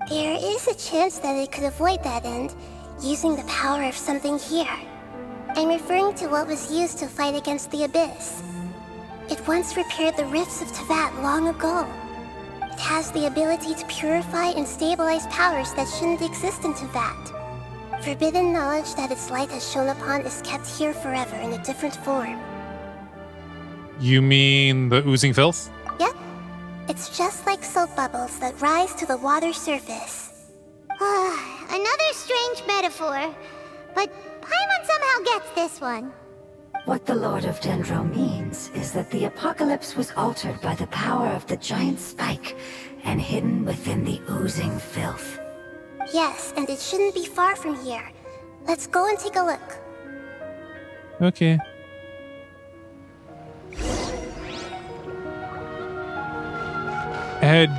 There is a chance that it could avoid that end, using the power of something here. I'm referring to what was used to fight against the Abyss. It once repaired the rifts of Tevat long ago. It has the ability to purify and stabilize powers that shouldn't exist in Tevat. Forbidden knowledge that its light has shone upon is kept here forever in a different form. You mean the oozing filth? Yep. It's just like soap bubbles that rise to the water surface. Another strange metaphor, but Paimon somehow gets this one. What the Lord of Dendro means is that the apocalypse was altered by the power of the giant spike and hidden within the oozing filth. Yes, and it shouldn't be far from here. Let's go and take a look. Okay. Head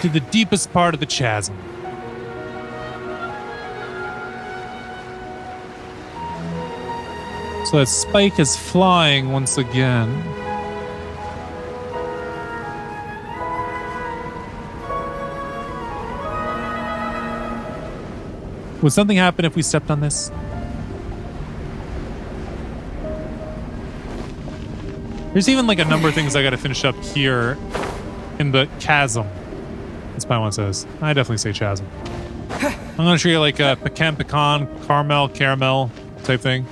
to the deepest part of the chasm. So that spike is flying once again. Would something happen if we stepped on this? There's even like a number of things I gotta finish up here in the chasm. That's what one says. I definitely say chasm. I'm gonna treat it like a pecan, caramel type thing.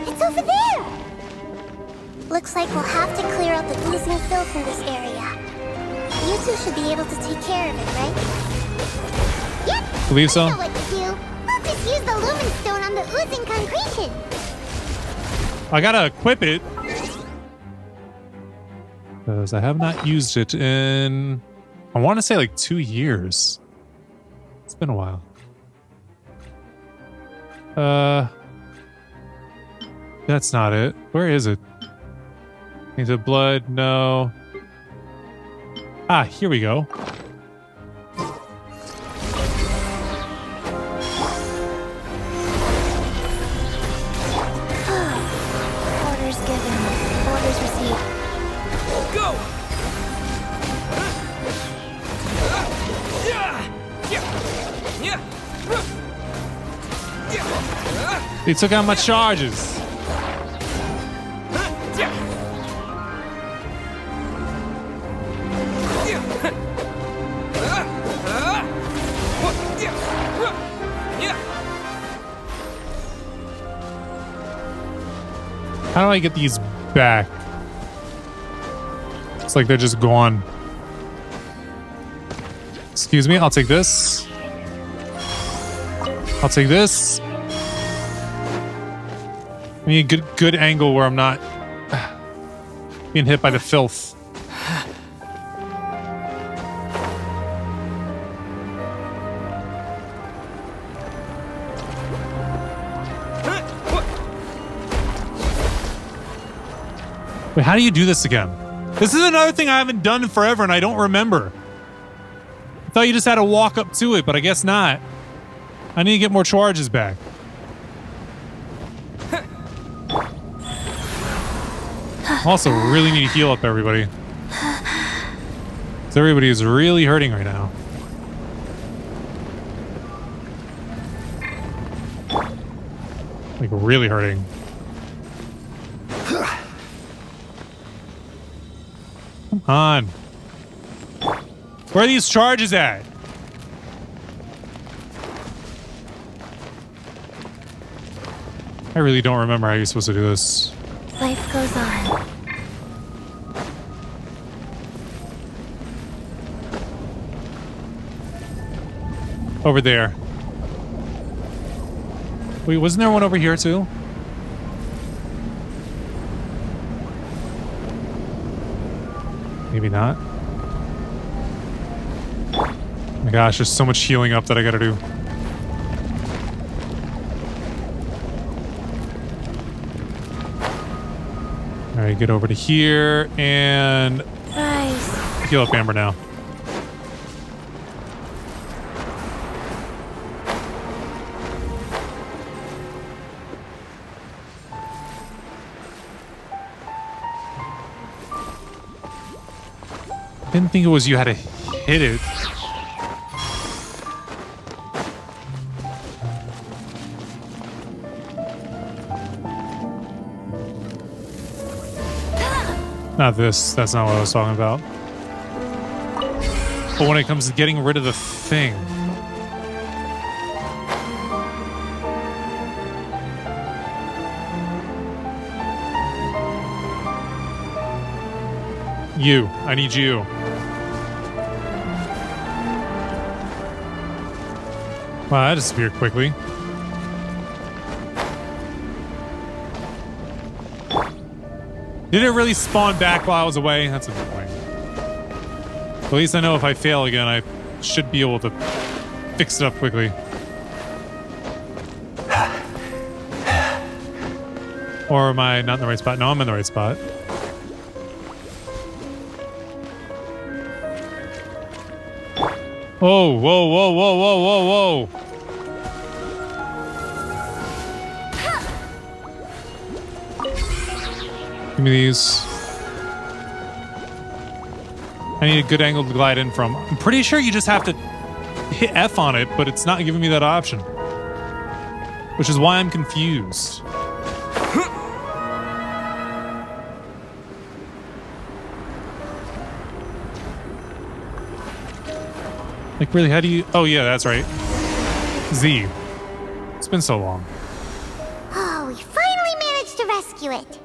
It's over there! Looks like we'll have to clear out the oozing filth in this area. You two should be able to take care of it, right? Yep! Believe so? I know what to do. I'll just use the lumen stone on the oozing concretion. I gotta equip it. Because I have not used it in, I want to say like 2 years. It's been a while. That's not it. Where is it? Into blood? No. Ah, here we go. Orders given. Orders received. Go! They took out my charges. How do I get these back? It's like they're just gone. Excuse me, I'll take this. I'll take this. I need a good angle where I'm not being hit by the filth. Wait, how do you do this again? This is another thing I haven't done in forever and I don't remember. I thought you just had to walk up to it, but I guess not. I need to get more charges back. Also, really need to heal up everybody. 'Cause everybody is really hurting right now. Like, really hurting. Come on. Where are these charges at? I really don't remember how you're supposed to do this. Life goes on. Over there. Wait, wasn't there one over here too? Maybe not. Oh my gosh, there's so much healing up that I gotta do. Alright, get over to here and Guys. heal up Amber now. Didn't think it was you had to hit it. Not this. That's not what I was talking about. But when it comes to getting rid of the thing. You. I need you. Wow, that disappeared quickly. Did it really spawn back while I was away? That's a good point. At least I know if I fail again, I should be able to fix it up quickly. Or am I not in the right spot? No, I'm in the right spot. Whoa, whoa, whoa, whoa, whoa, whoa, whoa. Give me these. I need a good angle to glide in from. I'm pretty sure you just have to hit F on it, but it's not giving me that option. Which is why I'm confused. Like, really, how do you... Oh, yeah, that's right. Z. It's been so long. Oh, we finally managed to rescue it.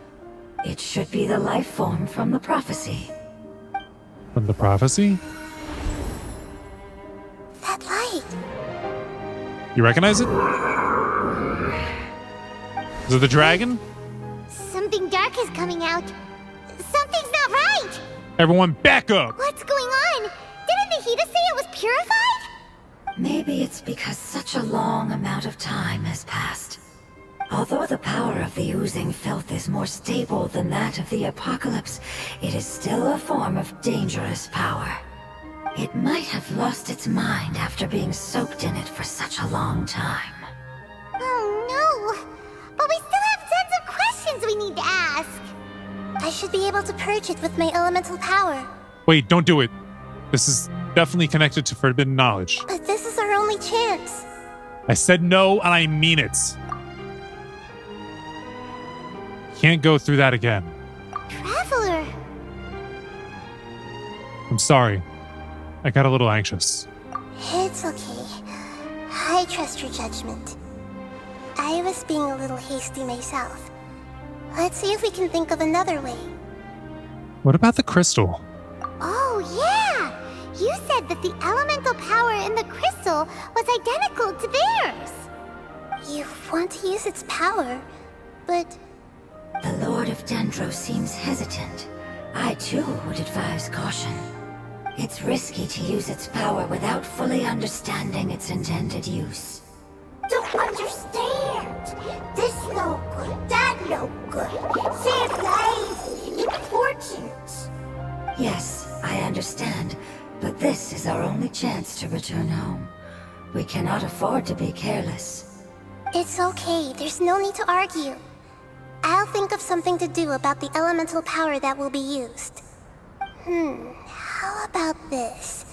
It should be the life form from the prophecy. From the prophecy? That light. You recognize it? Is it the dragon? Something dark is coming out. Something's not right. Everyone back up! What's going on? Didn't Nahida say it was purified? Maybe it's because such a long amount of time has passed. Although the power of the oozing filth is more stable than that of the apocalypse, it is still a form of dangerous power. It might have lost its mind after being soaked in it for such a long time. Oh no! But we still have tons of questions we need to ask. I should be able to purge it with my elemental power. Wait, don't do it. This is definitely connected to forbidden knowledge. But this is our only chance. I said no, and I mean it. Can't go through that again. Traveler. I'm sorry. I got a little anxious. It's okay. I trust your judgment. I was being a little hasty myself. Let's see if we can think of another way. What about the crystal? Oh, yeah! You said that the elemental power in the crystal was identical to theirs. You want to use its power, but The Lord of Dendro seems hesitant. I too would advise caution. It's risky to use its power without fully understanding its intended use. Don't understand. This no good, that no good. Save lives, important. Yes, I understand, but this is our only chance to return home. We cannot afford to be careless. it's okay. There's no need to argue. I'll think of something to do about the elemental power that will be used. How about this?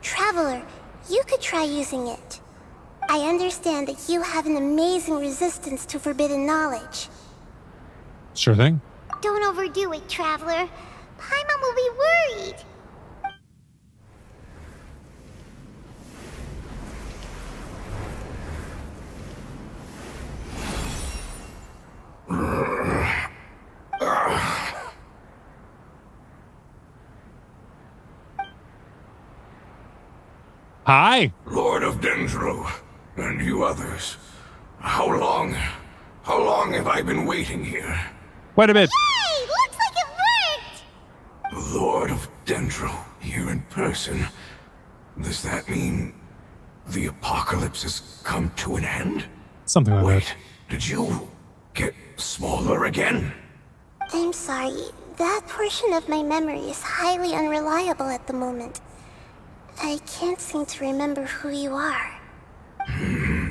Traveler, you could try using it. I understand that you have an amazing resistance to forbidden knowledge. Sure thing. Don't overdo it, Traveler. Paimon will be worried. Hi. Lord of Dendro, and you others. How long have I been waiting here? Quite a bit. Hey, looks like it worked! Lord of Dendro, here in person. Does that mean the apocalypse has come to an end? Something like Wait, that. did you get smaller again? I'm sorry. That portion of my memory is highly unreliable at the moment. I can't seem to remember who you are.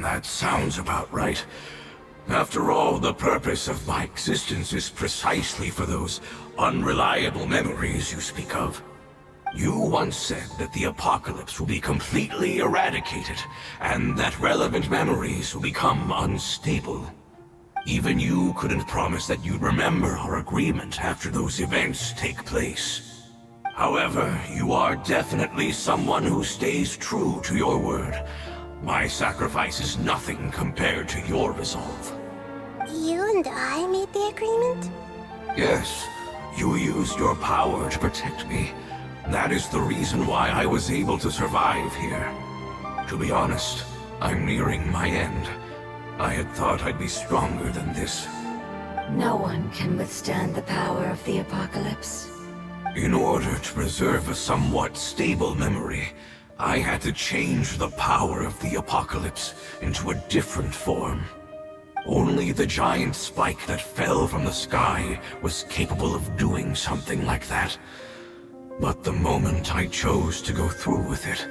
That sounds about right. After all, the purpose of my existence is precisely for those unreliable memories you speak of. You once said that the apocalypse will be completely eradicated, and that relevant memories will become unstable. Even you couldn't promise that you'd remember our agreement after those events take place. However, you are definitely someone who stays true to your word. My sacrifice is nothing compared to your resolve. You and I made the agreement? Yes, you used your power to protect me. That is the reason why I was able to survive here. To be honest, I'm nearing my end. I had thought I'd be stronger than this. No one can withstand the power of the apocalypse. In order to preserve a somewhat stable memory, I had to change the power of the apocalypse into a different form. Only the giant spike that fell from the sky was capable of doing something like that. But the moment I chose to go through with it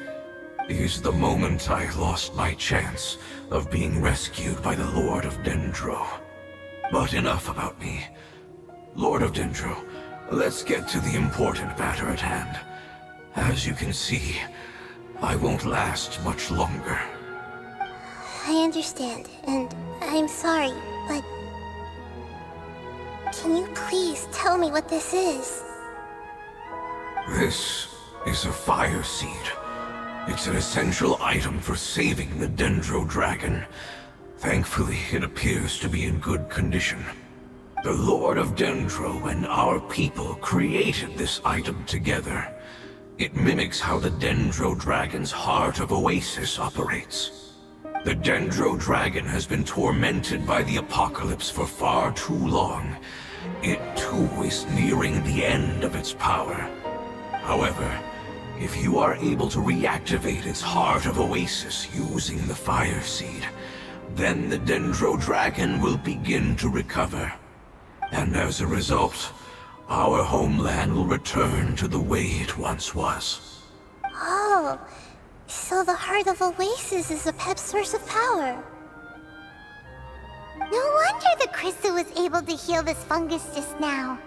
is the moment I lost my chance of being rescued by the Lord of Dendro. But enough about me. Lord of Dendro, let's get to the important matter at hand. As you can see, I won't last much longer. I understand, and I'm sorry, but... Can you please tell me what this is? This is a fire seed. It's an essential item for saving the Dendro dragon. Thankfully, it appears to be in good condition. The Lord of Dendro and our people created this item together. It mimics how the Dendro dragon's heart of Oasis operates. The Dendro dragon has been tormented by the apocalypse for far too long. It too is nearing the end of its power. However, if you are able to reactivate its heart of Oasis using the fire seed, then the Dendro dragon will begin to recover. And as a result, our homeland will return to the way it once was. Oh, so the Heart of Oasis is a pep source of power. No wonder the crystal was able to heal this fungus just now.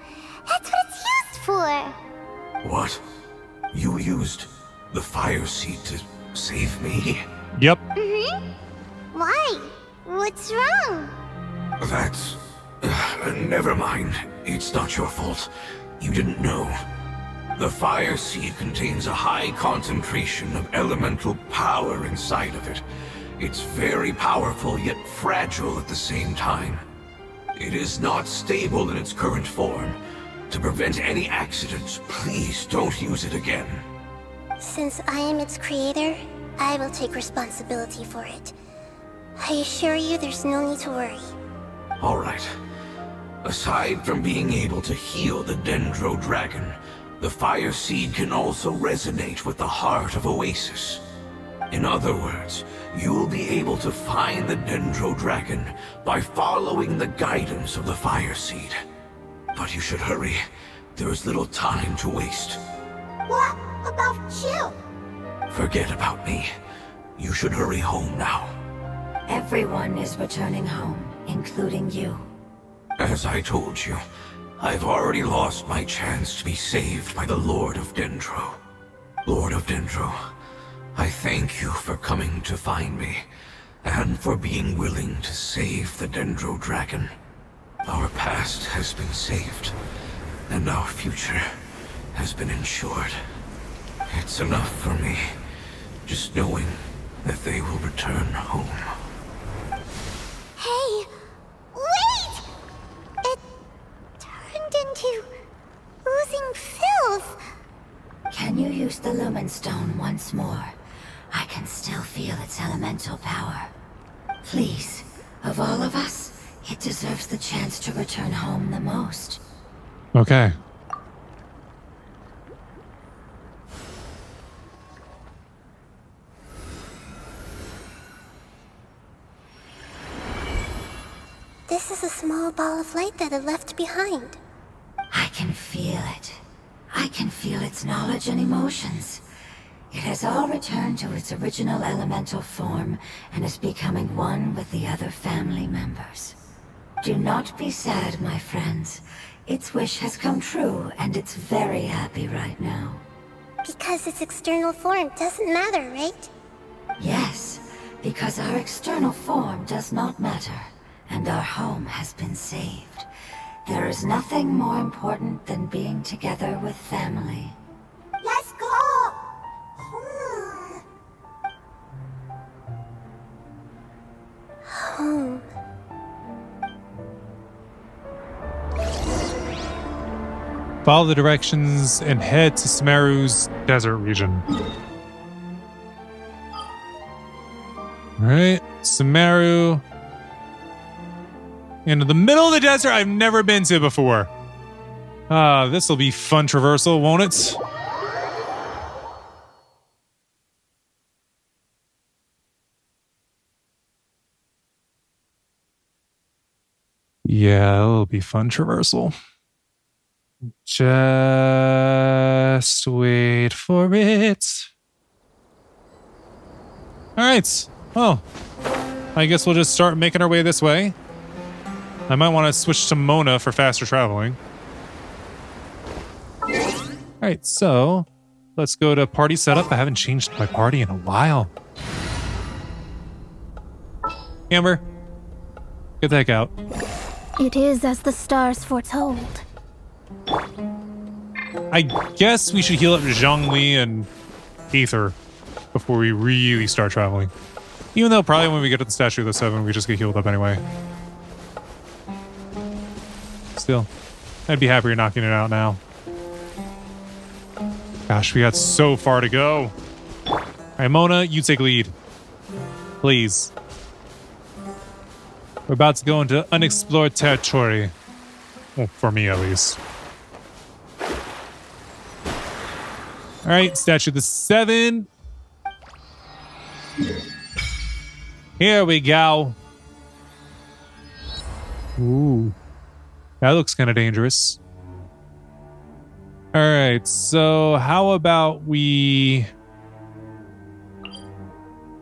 That's what it's used for. What? You used the fire seed to save me? Yep. Why? What's wrong? That's... never mind. It's not your fault. You didn't know. The fire seed contains a high concentration of elemental power inside of it. It's very powerful, yet fragile at the same time. It is not stable in its current form. To prevent any accidents, please don't use it again. Since I am its creator, I will take responsibility for it. I assure you there's no need to worry. All right. Aside from being able to heal the Dendro Dragon, the Fire Seed can also resonate with the heart of Oasis. In other words, you'll be able to find the Dendro Dragon by following the guidance of the Fire Seed. But you should hurry. There is little time to waste. What about you? Forget about me. You should hurry home now. Everyone is returning home, including you. As I told you, I've already lost my chance to be saved by the Lord of Dendro. Lord of Dendro, I thank you for coming to find me, and for being willing to save the Dendro Dragon. Our past has been saved, and our future has been ensured. It's enough for me, just knowing that they will return home. Hey, wait! It turned into oozing filth. Can you use the Lumen Stone once more? I can still feel its elemental power. Please, of all of us, it deserves the chance to return home the most. Okay. This is a small ball of light that it left behind. I can feel it. I can feel its knowledge and emotions. It has all returned to its original elemental form and is becoming one with the other family members. Do not be sad, my friends. Its wish has come true, and it's very happy right now. Because its external form doesn't matter, right? Yes, because our external form does not matter, and our home has been saved. There is nothing more important than being together with family. Let's go! Home. Follow the directions and head to Sumeru's desert region. Alright, Sumeru. Into the middle of the desert I've never been to before. This will be fun traversal, won't it? Yeah, it'll be fun traversal. Just wait for it. Alright. Well, I guess we'll just start making our way this way. I might want to switch to Mona for faster traveling. Alright, so let's go to party setup. I haven't changed my party in a while. Amber, get the heck out. It is as the stars foretold. I guess we should heal up Zhongli and Aether before we really start traveling. Even though probably when we get to the Statue of the Seven, we just get healed up anyway. Still, I'd be happier knocking it out now. Gosh, we got so far to go. Alright, Mona, you take lead. Please. We're about to go into unexplored territory. Well, for me at least. Alright, Statue of the Seven. Here we go. Ooh. That looks kind of dangerous. Alright, so how about we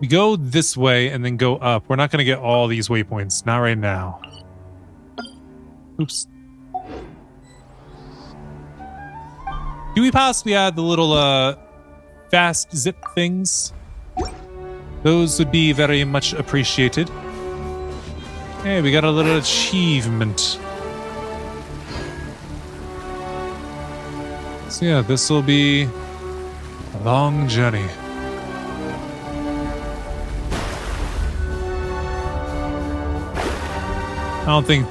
go this way and then go up. We're not going to get all these waypoints. Not right now. Oops. Do we possibly add the little fast zip things? Those would be very much appreciated. Hey, we got a little achievement. So yeah, this will be a long journey. I don't think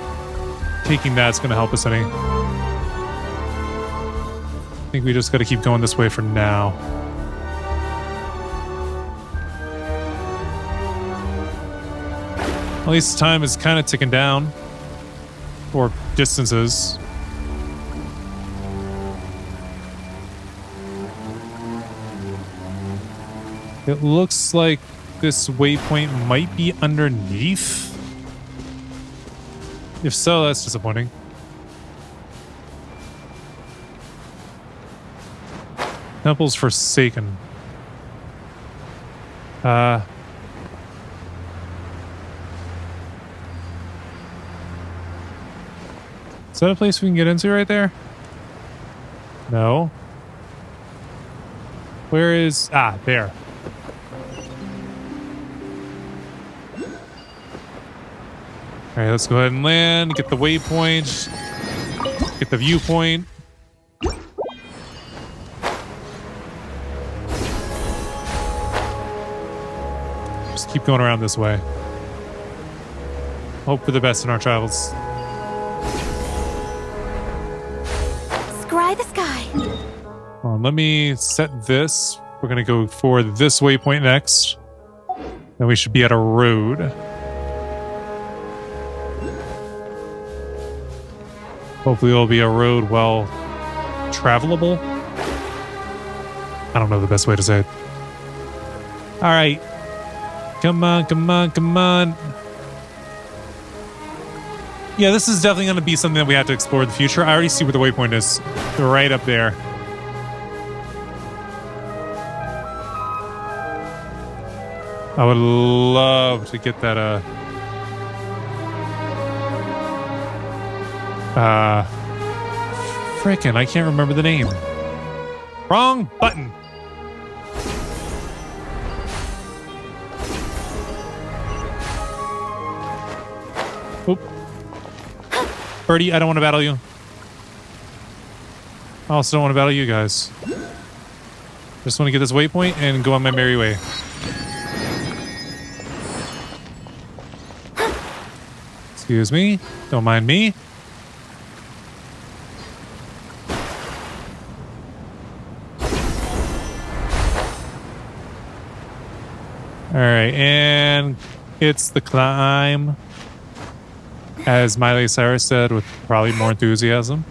taking that's going to help us any. I think we just got to keep going this way for now. At least time is kind of ticking down. Or distances. It looks like this waypoint might be underneath. If so, that's disappointing. Temple's forsaken. Is that a place we can get into right there? No. Where is... Ah, there. Alright, let's go ahead and land. Get the waypoint. Get the viewpoint. Just keep going around this way. Hope for the best in our travels. Scry the sky. Hold on, let me set this. We're going to go for this waypoint next. Then we should be at a road. Hopefully it'll be a road well travelable. I don't know the best way to say it. All right. Come on, come on, come on. Yeah, this is definitely going to be something that we have to explore in the future. I already see where the waypoint is. They're right up there. I would love to get that, frickin', I can't remember the name. Wrong button. Oop. Birdie, I don't want to battle you. I also don't want to battle you guys. Just want to get this waypoint and go on my merry way. Excuse me. Don't mind me. All right, and it's the climb, as Miley Cyrus said, with probably more enthusiasm.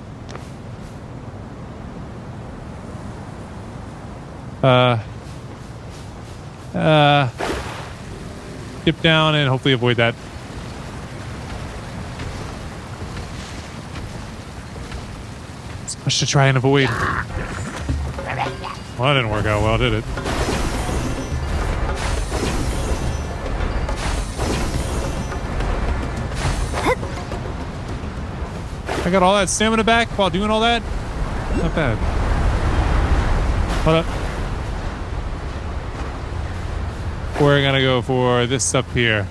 Dip down and hopefully avoid that. It's much to try and avoid. Well, that didn't work out well, did it? I got all that stamina back while doing all that? Not bad. Hold up. We're gonna go for this up here.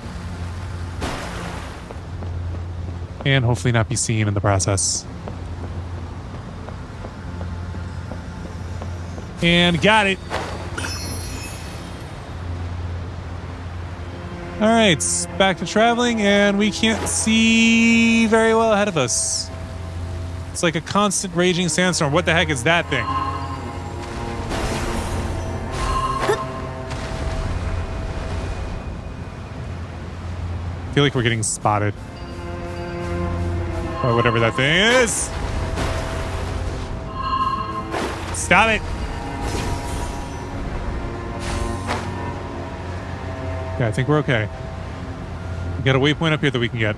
And hopefully not be seen in the process. And got it. Alright, back to traveling, and we can't see very well ahead of us. It's like a constant raging sandstorm. What the heck is that thing? I feel like we're getting spotted. Or whatever that thing is. Stop it. Yeah, I think we're okay. We got a waypoint up here that we can get.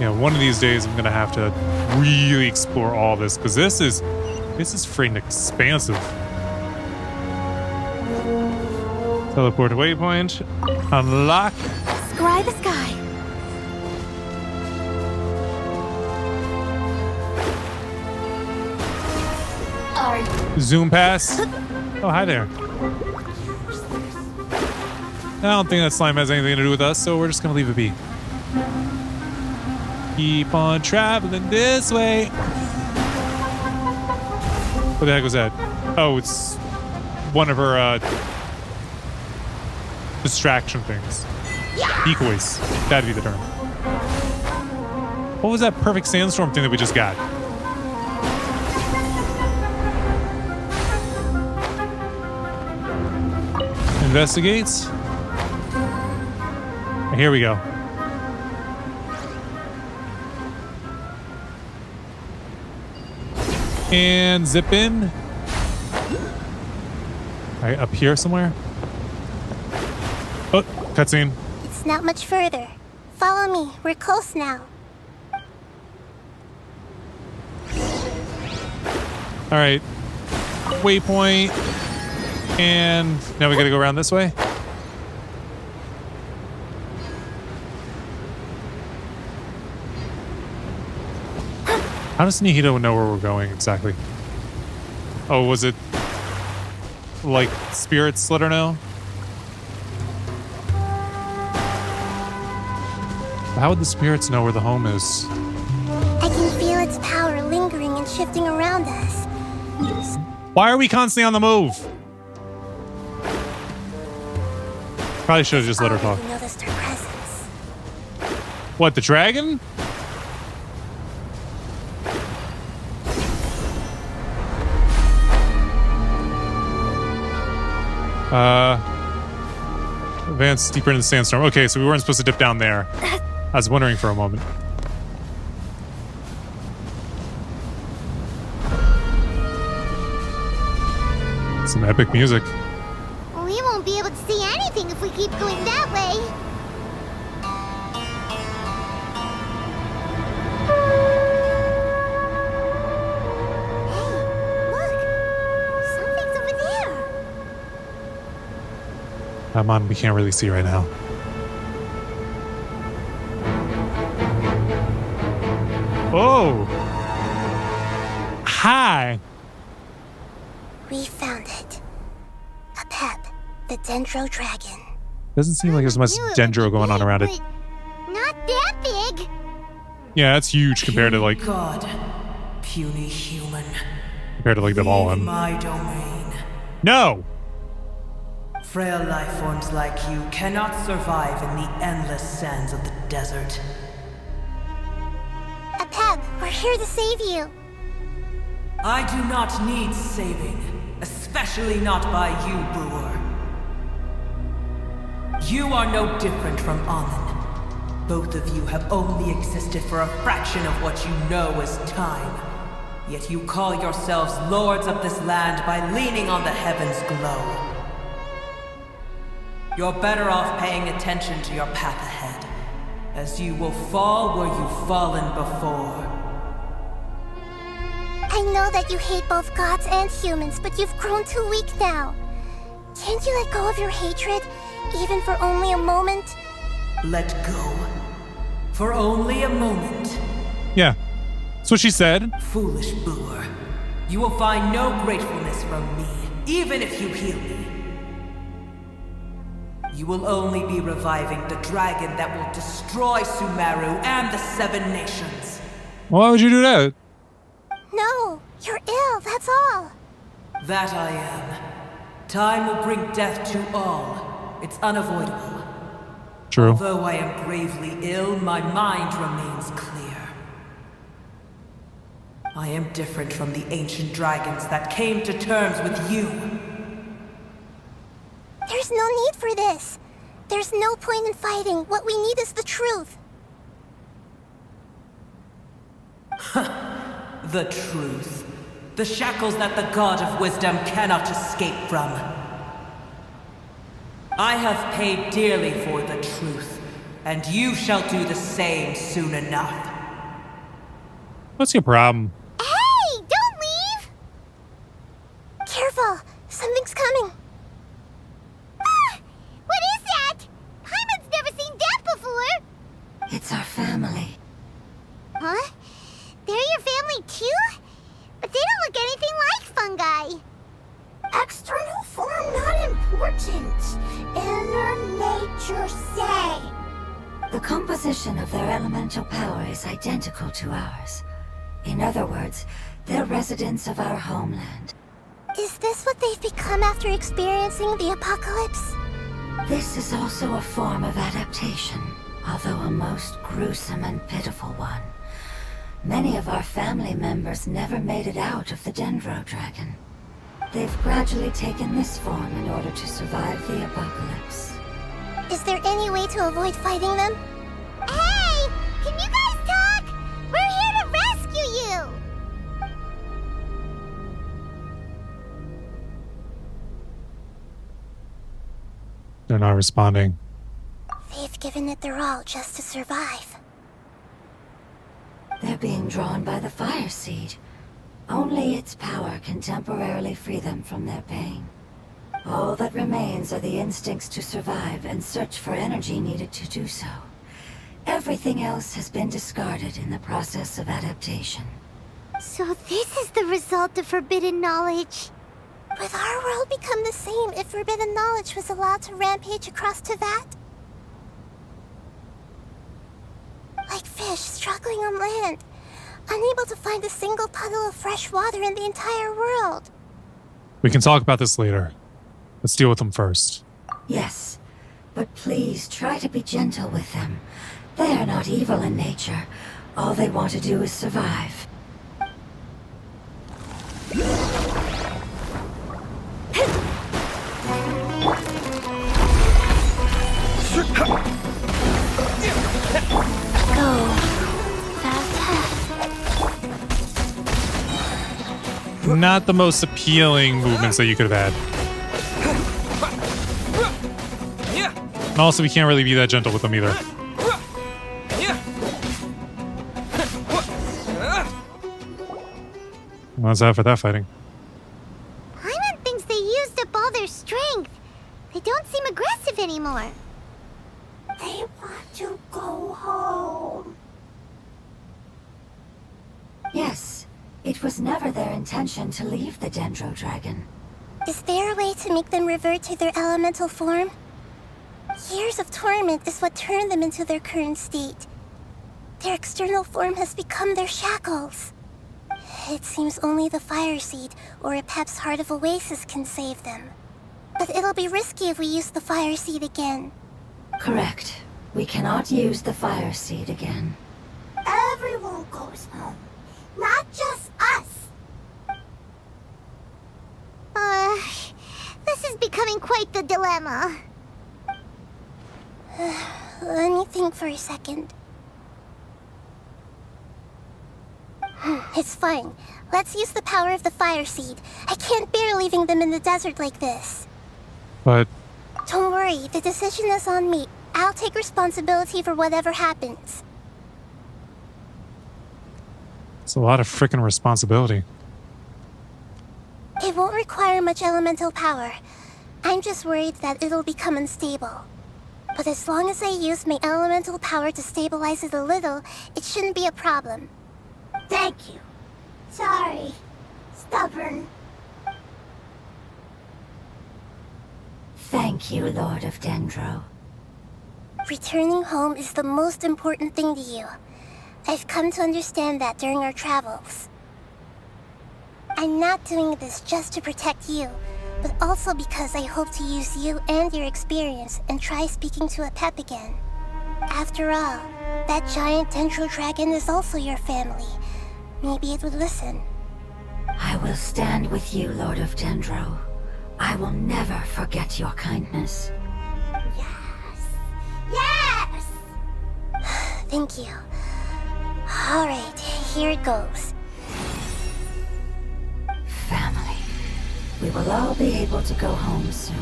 Yeah, one of these days I'm going to have to really explore all this, because this is freaking expansive. Teleport to waypoint. Unlock. Scry the sky. Zoom pass. Oh, hi there. I don't think that slime has anything to do with us, so we're just going to leave it be. Keep on traveling this way. What the heck was that? Oh, it's one of her distraction things. Decoys. That'd be the term. What was that perfect sandstorm thing that we just got? Investigates. Here we go. And zip in. All right, up here somewhere. Oh, cutscene. It's not much further. Follow me. We're close now. All right. Waypoint. And now we gotta go around this way. How does Nihito know where we're going exactly? Oh, was it like spirits let her know? How would the spirits know where the home is? I can feel its power lingering and shifting around us. Why are we constantly on the move? Probably should have just let her talk. I noticed her presence. What, the dragon? Advance deeper into the sandstorm. Okay, so we weren't supposed to dip down there. I was wondering for a moment. Some epic music. We won't be able to see anything if we keep going that way. Hey, look! Something's over there. Come on, we can't really see right now. Oh! Hi! We found it. A pep, the Dendro Dragon. Doesn't seem like there's much dendro going on around it. Not that big. Yeah, it's huge compared to like God, puny human. compared to like them all. My domain. No! Frail life forms like you cannot survive in the endless sands of the desert. A pep, we're here to save you. I do not need saving, especially not by you, Brewer. You are no different from Amun. Both of you have only existed for a fraction of what you know as time. Yet you call yourselves lords of this land by leaning on the heavens' glow. You're better off paying attention to your path ahead, as you will fall where you've fallen before. I know that you hate both gods and humans, but you've grown too weak now. Can't you let go of your hatred, even for only a moment? Let go. For only a moment. Yeah. That's what she said. Foolish Brewer. You will find no gratefulness from me, even if you heal me. You will only be reviving the dragon that will destroy Sumeru and the 7 nations. Why would you do that? No, you're ill, that's all. That I am. Time will bring death to all. It's unavoidable. True. Although I am gravely ill, my mind remains clear. I am different from the ancient dragons that came to terms with you. There's no need for this. There's no point in fighting. What we need is the truth. The truth. The shackles that the God of Wisdom cannot escape from. I have paid dearly for the truth, and you shall do the same soon enough. What's your problem? Hey, don't leave! Careful, something's coming. Ah, what is that? Hyman's never seen that before. It's our family. Huh? They're your family too? But they don't look anything like fungi. External form not important. Inner nature say. The composition of their elemental power is identical to ours. In other words, they're residents of our homeland. Is this what they've become after experiencing the apocalypse? This is also a form of adaptation, although a most gruesome and pitiful one. Many of our family members never made it out of the Dendro Dragon. They've gradually taken this form in order to survive the apocalypse. Is there any way to avoid fighting them? Hey! Can you guys talk? We're here to rescue you! They're not responding. They've given it their all just to survive. They're being drawn by the fire seed. Only its power can temporarily free them from their pain. All that remains are the instincts to survive and search for energy needed to do so. Everything else has been discarded in the process of adaptation. So this is the result of forbidden knowledge. Would our world become the same if forbidden knowledge was allowed to rampage across Teyvat? Like fish struggling on land, unable to find a single puddle of fresh water in the entire world. We can talk about this later. Let's deal with them first. Yes, but please try to be gentle with them. They are not evil in nature. All they want to do is survive. Not the most appealing movements that you could have had. And also, we can't really be that gentle with them either. What's that for that fighting? Paimon thinks they used up all their strength. They don't seem aggressive anymore. They want to go home. Yes, it was never their intention to leave the Dendro Dragon. Is there a way to make them revert to their elemental form? Years of torment is what turned them into their current state. Their external form has become their shackles. It seems only the Fire Seed or Epep's Heart of Oasis can save them. But it'll be risky if we use the Fire Seed again. Correct. We cannot use the fire seed again. Everyone goes home, not just us. This is becoming quite the dilemma. Let me think for a second. It's fine. Let's use the power of the Fire Seed. I can't bear leaving them in the desert like this. But Don't worry, the decision is on me. I'll take responsibility for whatever happens. it's a lot of freaking responsibility. It won't require much elemental power. I'm just worried that it'll become unstable. But as long as I use my elemental power to stabilize it a little, it shouldn't be a problem. Thank you. Sorry. Stubborn. Thank you, Lord of Dendro. Returning home is the most important thing to you. I've come to understand that during our travels. I'm not doing this just to protect you, but also because I hope to use you and your experience and try speaking to Epep again. After all, that giant Dendro Dragon is also your family. Maybe it would listen. I will stand with you, Lord of Dendro. I will never forget your kindness. Yes! Thank you. Alright, here it goes. Family. We will all be able to go home soon.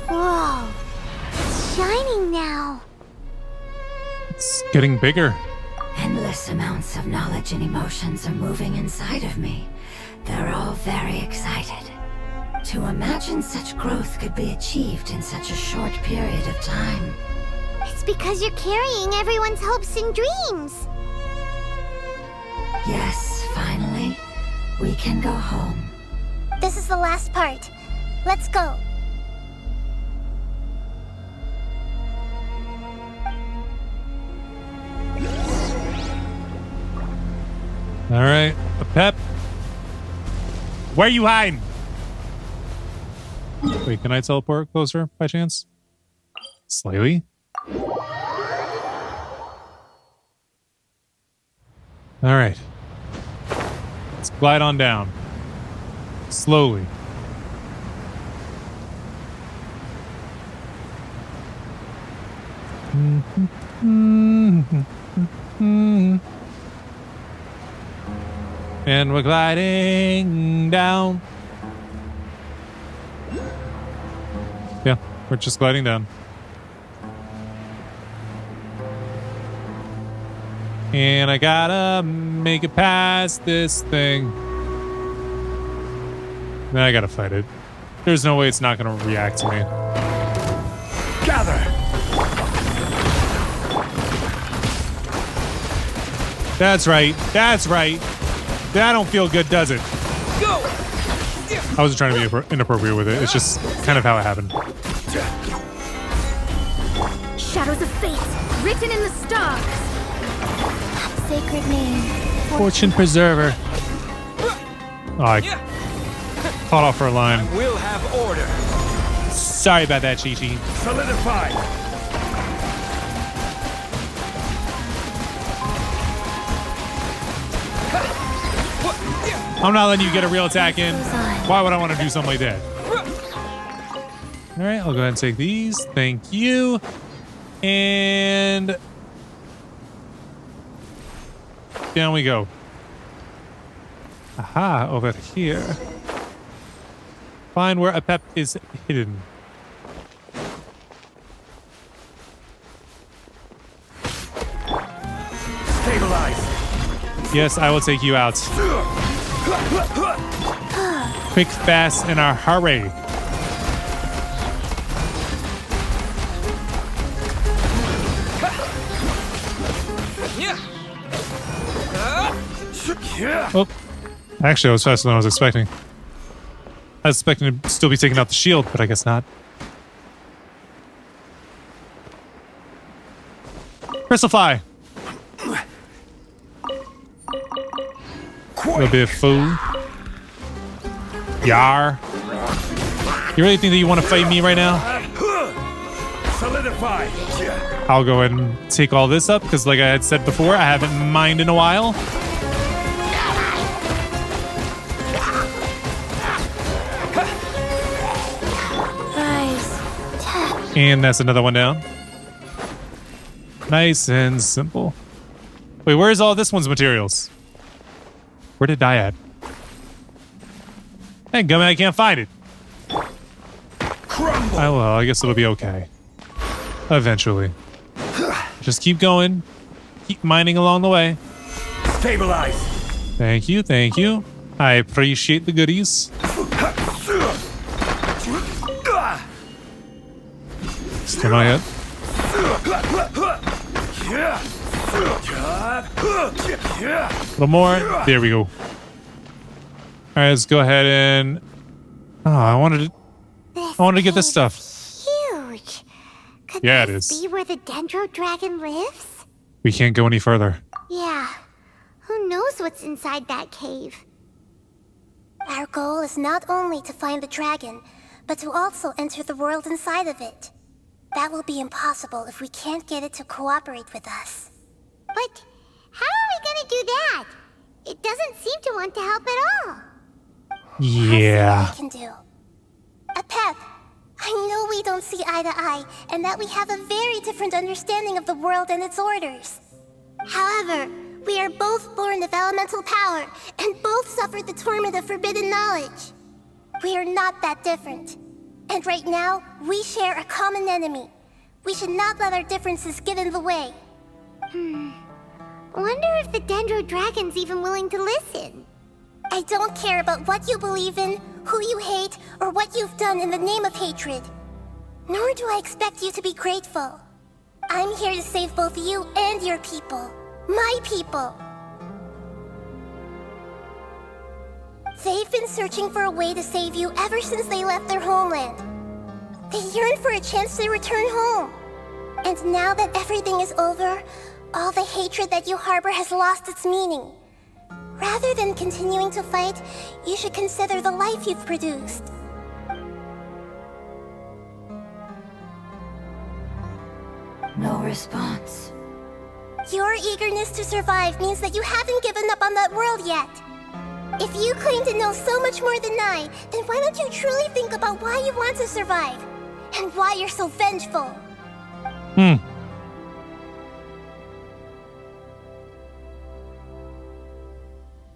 Whoa. It's shining now. It's getting bigger. Endless amounts of knowledge and emotions are moving inside of me. They're all very excited. To imagine such growth could be achieved in such a short period of time. It's because you're carrying everyone's hopes and dreams. Yes, finally, we can go home. This is the last part. Let's go. All right, Pep. Where you hiding? Wait, can I teleport closer by chance? Slightly. All right. Let's glide on down. Slowly. And we're gliding down. Yeah, we're just gliding down. And I gotta make it past this thing. Then I gotta fight it. There's no way it's not gonna react to me. Gather! That's right. That's right. That don't feel good, does it? Go! I wasn't trying to be inappropriate with it. It's just kind of how it happened. Shadows of fate, written in the stars. Sacred name. Fortune preserver. Oh, I caught off her line. We'll have order. Sorry about that, Chi-Chi. Solidify! I'm not letting you get a real attack in. Why would I want to do something like that? All right, I'll go ahead and take these. Thank you. And down we go. Aha, over here. Find where a pep is hidden. Stabilize! Yes, I will take you out. Quick, fast, in a hurry. Oh, actually, I was faster than I was expecting. I was expecting to still be taking out the shield, but I guess not. Crystal Fly. A little bit of food. Yar. You really think that you want to fight me right now? Solidify! I'll go ahead and take all this up, because like I had said before, I haven't mined in a while. And that's another one down. Nice and simple. Wait, where's all this one's materials? Where did I at? Hey, gummy, I can't find it. Crumble! Oh, well, I guess it'll be okay. Eventually. Just keep going. Keep mining along the way. Stabilize! Thank you, thank you. I appreciate the goodies. Still not yet. A little more. There we go. All right, let's go ahead and. Oh, I wanted to get this stuff. Huge. Could Yeah, it this is. be where the Dendro Dragon lives? We can't go any further. Yeah. Who knows what's inside that cave? Our goal is not only to find the dragon, but to also enter the world inside of it. That will be impossible if we can't get it to cooperate with us. But how are we gonna do that? It doesn't seem to want to help at all. Yeah. I can do. Pep, I know we don't see eye to eye, and that we have a very different understanding of the world and its orders. However, we are both born of elemental power, and both suffered the torment of forbidden knowledge. We are not that different. And right now, we share a common enemy. We should not let our differences get in the way. Wonder if the Dendro Dragon's even willing to listen. I don't care about what you believe in, who you hate, or what you've done in the name of hatred. Nor do I expect you to be grateful. I'm here to save both you and your people. My people. They've been searching for a way to save you ever since they left their homeland. They yearn for a chance to return home. And now that everything is over, all the hatred that you harbor has lost its meaning. Rather than continuing to fight, you should consider the life you've produced. No response. Your eagerness to survive means that you haven't given up on that world yet. If you claim to know so much more than I, then why don't you truly think about why you want to survive? And why you're so vengeful?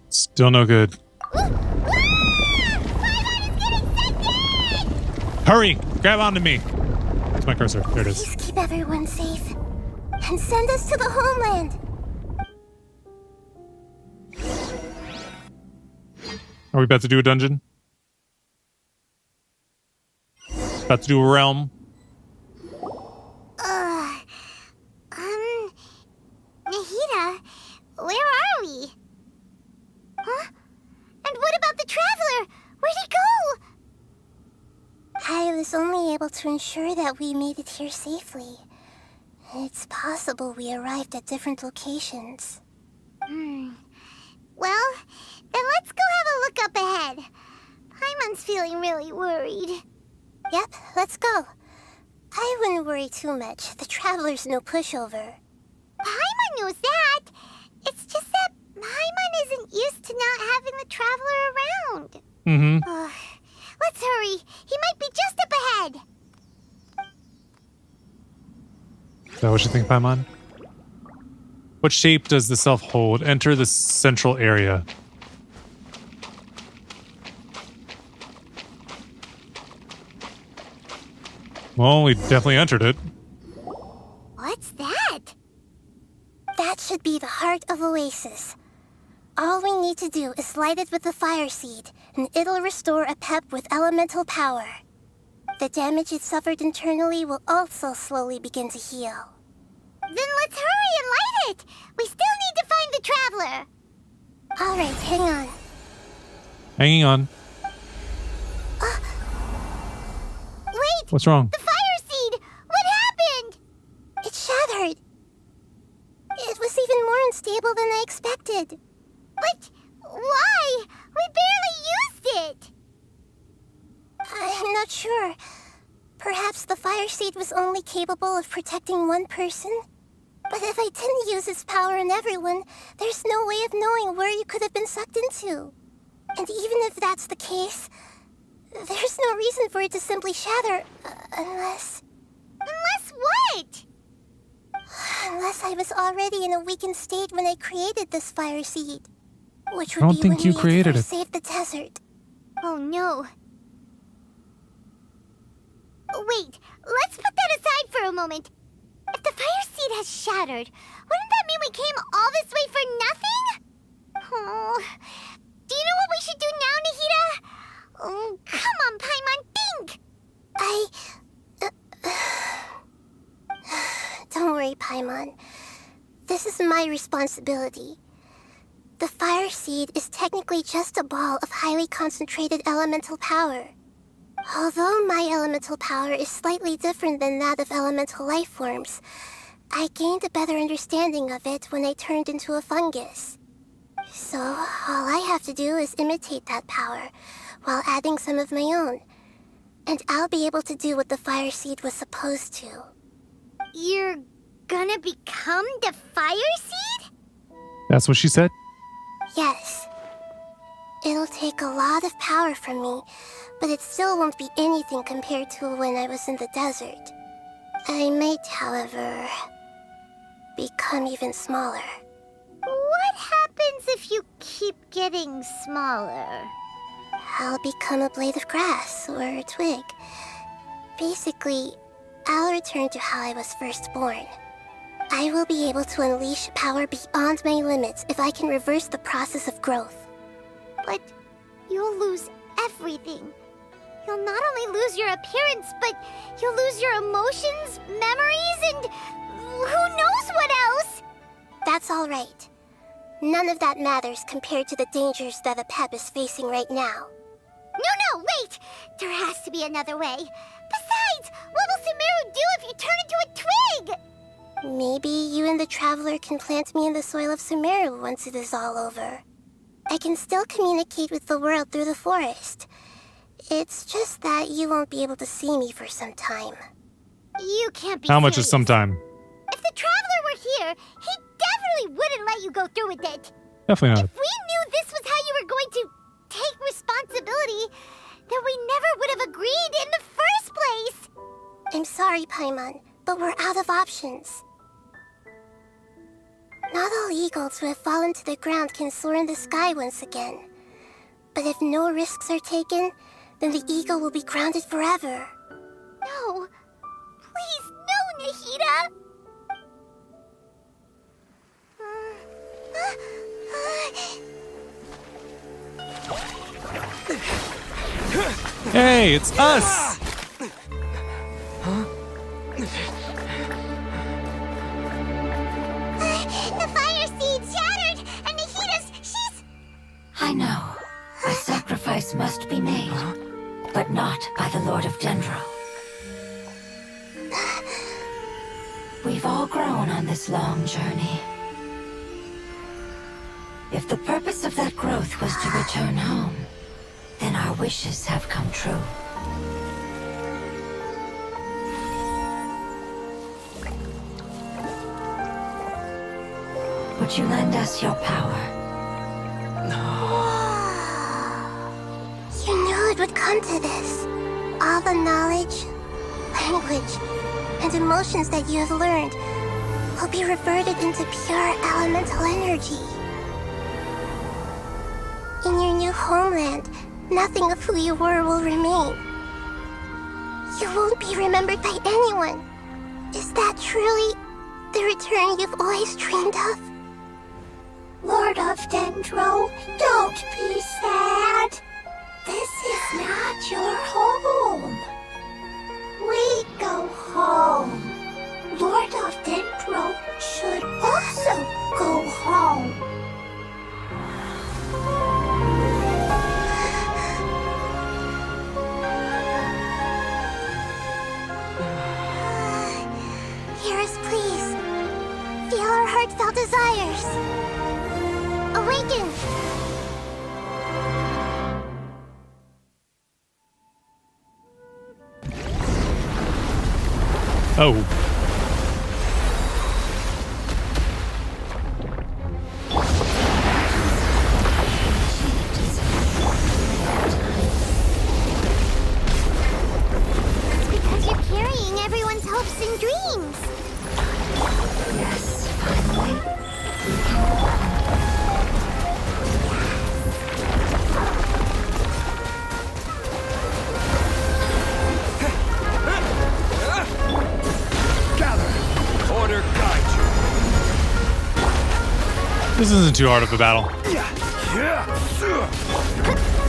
Still no good. Hurry! Grab onto me! Where's my cursor? There it is. Please keep everyone safe. And send us to the homeland. Are we about to do a dungeon? About to do a realm? Nahida, where are we? Huh? And what about the Traveler? Where'd he go? I was only able to ensure that we made it here safely. It's possible we arrived at different locations. Well, then let's go have a look up ahead. Paimon's feeling really worried. Yep, let's go. I wouldn't worry too much. The Traveler's no pushover. Paimon knows that. It's just that Paimon isn't used to not having the Traveler around. Let's hurry. He might be just up ahead. Is that what you think, Paimon? What shape does the self hold? Enter the central area. Well, we definitely entered it. What's that? That should be the heart of Oasis. All we need to do is light it with the fire seed, and it'll restore a pep with elemental power. The damage it suffered internally will also slowly begin to heal. Then let's hurry and light it! We still need to find the Traveler! Alright, hang on. Hanging on. Wait! What's wrong? The fire seed! What happened? It shattered. It was even more unstable than I expected. But why? We barely used it! I'm not sure. Perhaps the fire seed was only capable of protecting one person? But if I didn't use its power on everyone, there's no way of knowing where you could have been sucked into. And even if that's the case, there's no reason for it to simply shatter, unless... Unless what? Unless I was already in a weakened state when I created this fire seed. Which would I don't be think when you we created first it. saved the desert. Oh no. Wait, let's put that aside for a moment. If the fire seed has shattered, wouldn't that mean we came all this way for nothing? Oh, do you know what we should do now, Nahida? Oh, come on, Paimon, think! Don't worry, Paimon. This is my responsibility. The fire seed is technically just a ball of highly concentrated elemental power. Although my elemental power is slightly different than that of elemental life forms, I gained a better understanding of it when I turned into a fungus. So, all I have to do is imitate that power, while adding some of my own. And I'll be able to do what the fire seed was supposed to. You're gonna become the fire seed? That's what she said? Yes. It'll take a lot of power from me, but it still won't be anything compared to when I was in the desert. I might, however, become even smaller. What happens if you keep getting smaller? I'll become a blade of grass or a twig. Basically, I'll return to how I was first born. I will be able to unleash power beyond my limits if I can reverse the process of growth. But you'll lose everything. You'll not only lose your appearance, but you'll lose your emotions, memories, and who knows what else? That's all right. None of that matters compared to the dangers that the Pep is facing right now. No, wait! There has to be another way. Besides, what will Sumeru do if you turn into a twig? Maybe you and the Traveler can plant me in the soil of Sumeru once it is all over. I can still communicate with the world through the forest. It's just that you won't be able to see me for some time. You can't be How much serious. is some time? If the Traveler were here, he definitely wouldn't let you go through with it. Definitely not. If we knew this was how you were going to take responsibility, then we never would have agreed in the first place. I'm sorry, Paimon, but we're out of options. Not all eagles who have fallen to the ground can soar in the sky once again. But if no risks are taken, then the eagle will be grounded forever. No. Please, no, Nahida! Hey, it's us! The fire seed shattered, and she's... I know. A sacrifice must be made, but not by the Lord of Dendro. We've all grown on this long journey. If the purpose of that growth was to return home, then our wishes have come true. Would you lend us your power? You knew it would come to this. All the knowledge, language, and emotions that you have learned will be reverted into pure elemental energy. In your new homeland, nothing of who you were will remain. You won't be remembered by anyone. Is that truly the return you've always dreamed of? Lord of Dendro, don't be sad. This is not your home. We go home. Lord of Dendro should also go home. Hear us, please. Feel our heartfelt desires. Awaken! Oh. It's because you're carrying everyone's hopes and dreams. Yes, finally. Gather! Order guide you! This isn't too hard of a battle.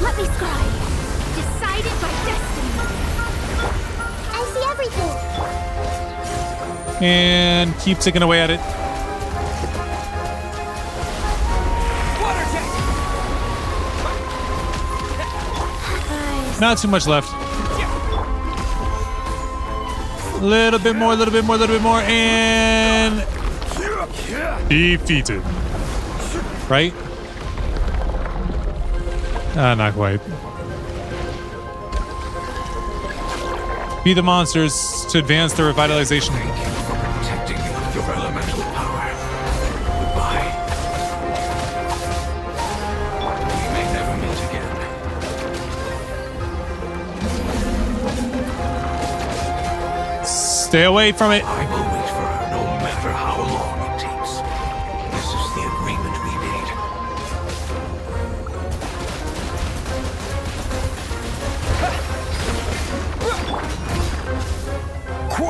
Let me scribe. Decided by destiny. I see everything. And keep ticking away at it. Water tank! Not too much left. A little bit more, and defeated. Right? Not quite. Beat the monsters to advance their revitalization. Thank you for protecting me with your elemental power. Goodbye. We may never meet again. Stay away from it. I will wait for her no matter how long it takes. This is the agreement we made.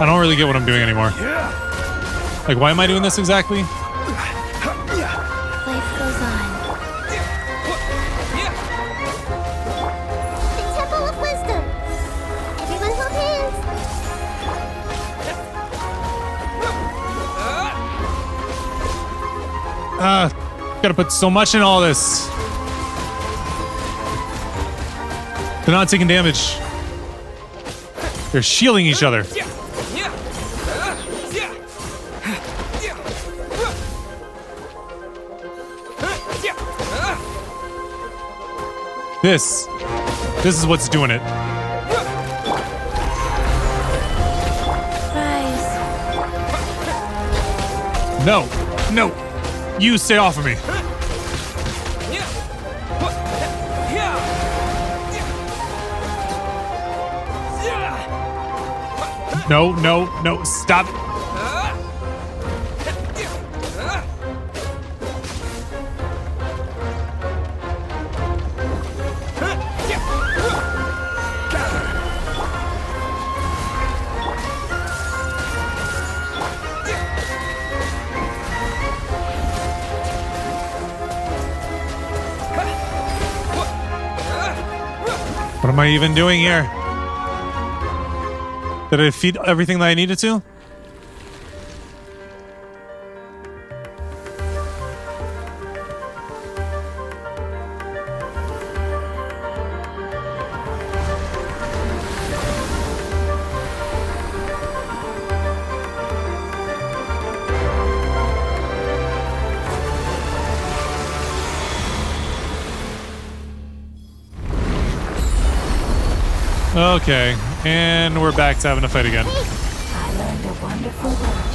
I don't really get what I'm doing anymore. Like, why am I doing this exactly? Life goes on. The Temple of Wisdom. Everyone hold hands. Gotta put so much in all this. They're not taking damage. They're shielding each other. This is what's doing it. No, no, you stay off of me. No, no, no, stop. What am I even doing here? Did I feed everything that I needed to? Okay, and we're back to having a fight again. I learned a wonderful word.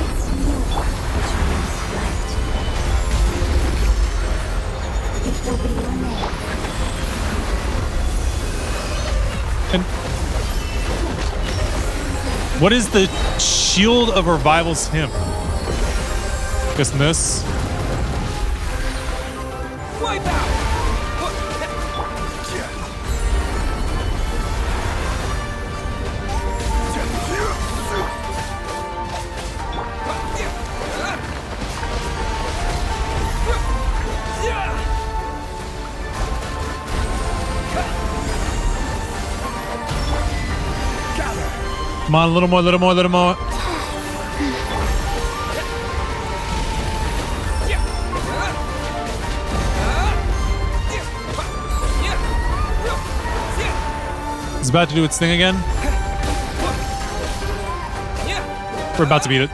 It's new, which means light. It will be your name. And what is the Shield of Revival's hymn? Guessing this. Wipe out! Come on, a little more, a little more, a little more. It's about to do its thing again. We're about to beat it.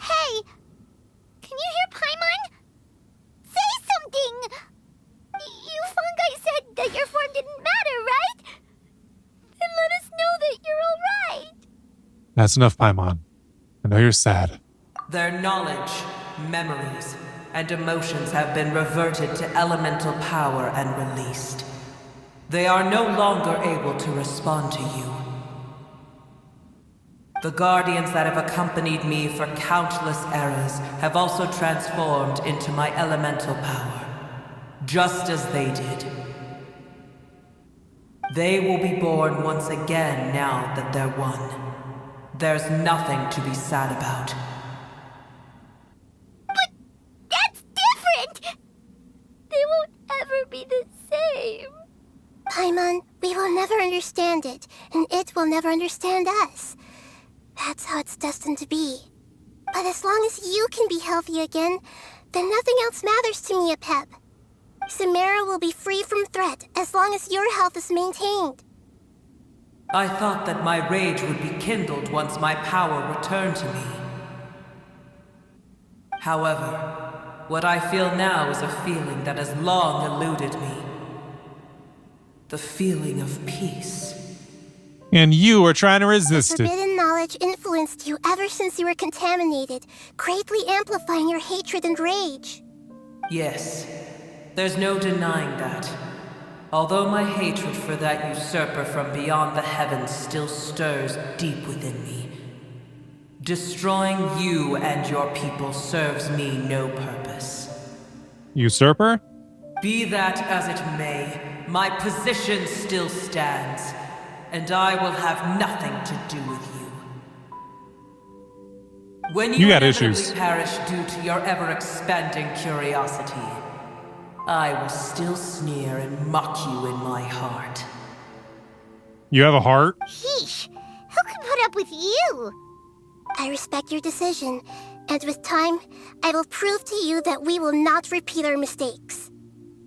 Hey! Can you hear Paimon? Say something! You fungi said that your form didn't matter, right? Then let us know that you're alright. That's enough, Paimon. I know you're sad. Their knowledge, memories, and emotions have been reverted to elemental power and released. They are no longer able to respond to you. The guardians that have accompanied me for countless eras have also transformed into my elemental power, just as they did. They will be born once again now that they're one. There's nothing to be sad about. But that's different! They won't ever be the same. Paimon, we will never understand it, and it will never understand us. That's how it's destined to be. But as long as you can be healthy again, then nothing else matters to me, Apep. Sumeru will be free from threat as long as your health is maintained. I thought that my rage would be kindled once my power returned to me. However, what I feel now is a feeling that has long eluded me. The feeling of peace. And you are trying to resist it. Forbidden knowledge influenced you ever since you were contaminated, greatly amplifying your hatred and rage. Yes, there's no denying that. Although my hatred for that usurper from beyond the heavens still stirs deep within me, destroying you and your people serves me no purpose. Usurper? Be that as it may, my position still stands, and I will have nothing to do with you. When you got inevitably issues. perish due to your ever-expanding curiosity, I will still sneer and mock you in my heart. You have a heart? Sheesh, who can put up with you? I respect your decision, and with time, I will prove to you that we will not repeat our mistakes.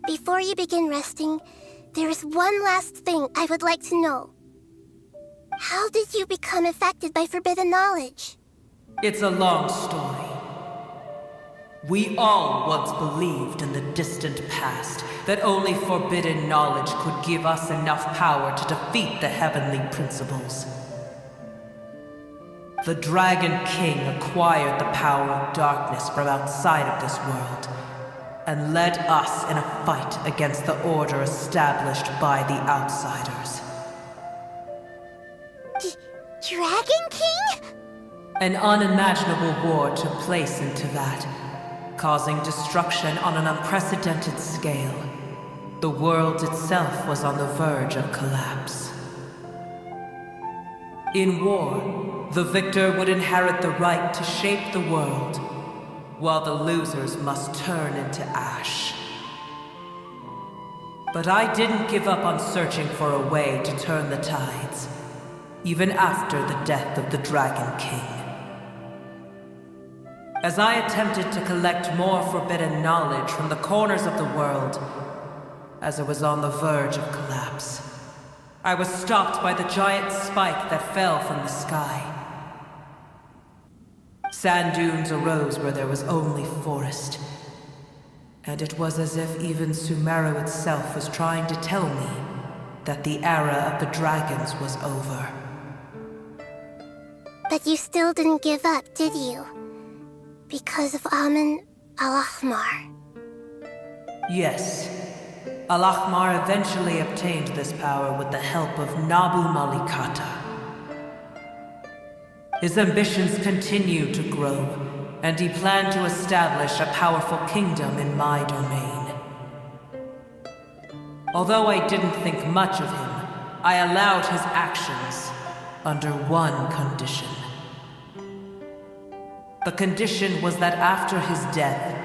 Before you begin resting, there is one last thing I would like to know. How did you become affected by forbidden knowledge? It's a long story. We all once believed in the distant past that only forbidden knowledge could give us enough power to defeat the heavenly principles. The Dragon King acquired the power of darkness from outside of this world, and led us in a fight against the order established by the outsiders. Dragon King? An unimaginable war took place into that, causing destruction on an unprecedented scale. The world itself was on the verge of collapse. In war, the victor would inherit the right to shape the world, while the losers must turn into ash. But I didn't give up on searching for a way to turn the tides, even after the death of the Dragon King. As I attempted to collect more forbidden knowledge from the corners of the world, as it was on the verge of collapse, I was stopped by the giant spike that fell from the sky. Sand dunes arose where there was only forest, and it was as if even Sumeru itself was trying to tell me that the era of the dragons was over. But you still didn't give up, did you? Because of Amun Al-Ahmar. Yes. Al-Ahmar eventually obtained this power with the help of Nabu Malikata. His ambitions continued to grow, and he planned to establish a powerful kingdom in my domain. Although I didn't think much of him, I allowed his actions under one condition. The condition was that after his death,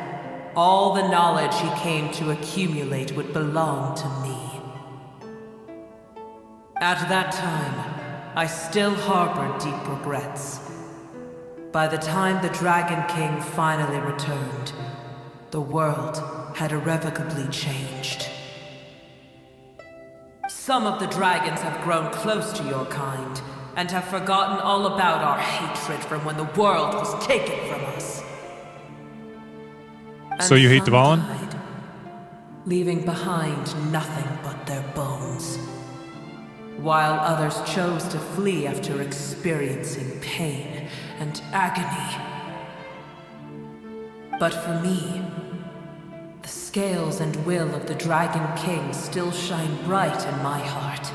all the knowledge he came to accumulate would belong to me. At that time, I still harbored deep regrets. By the time the Dragon King finally returned, the world had irrevocably changed. Some of the dragons have grown close to your kind, and have forgotten all about our hatred from when the world was taken from us. So you hate Dvalin? Died, leaving behind nothing but their bones, while others chose to flee after experiencing pain and agony. But for me, the scales and will of the Dragon King still shine bright in my heart,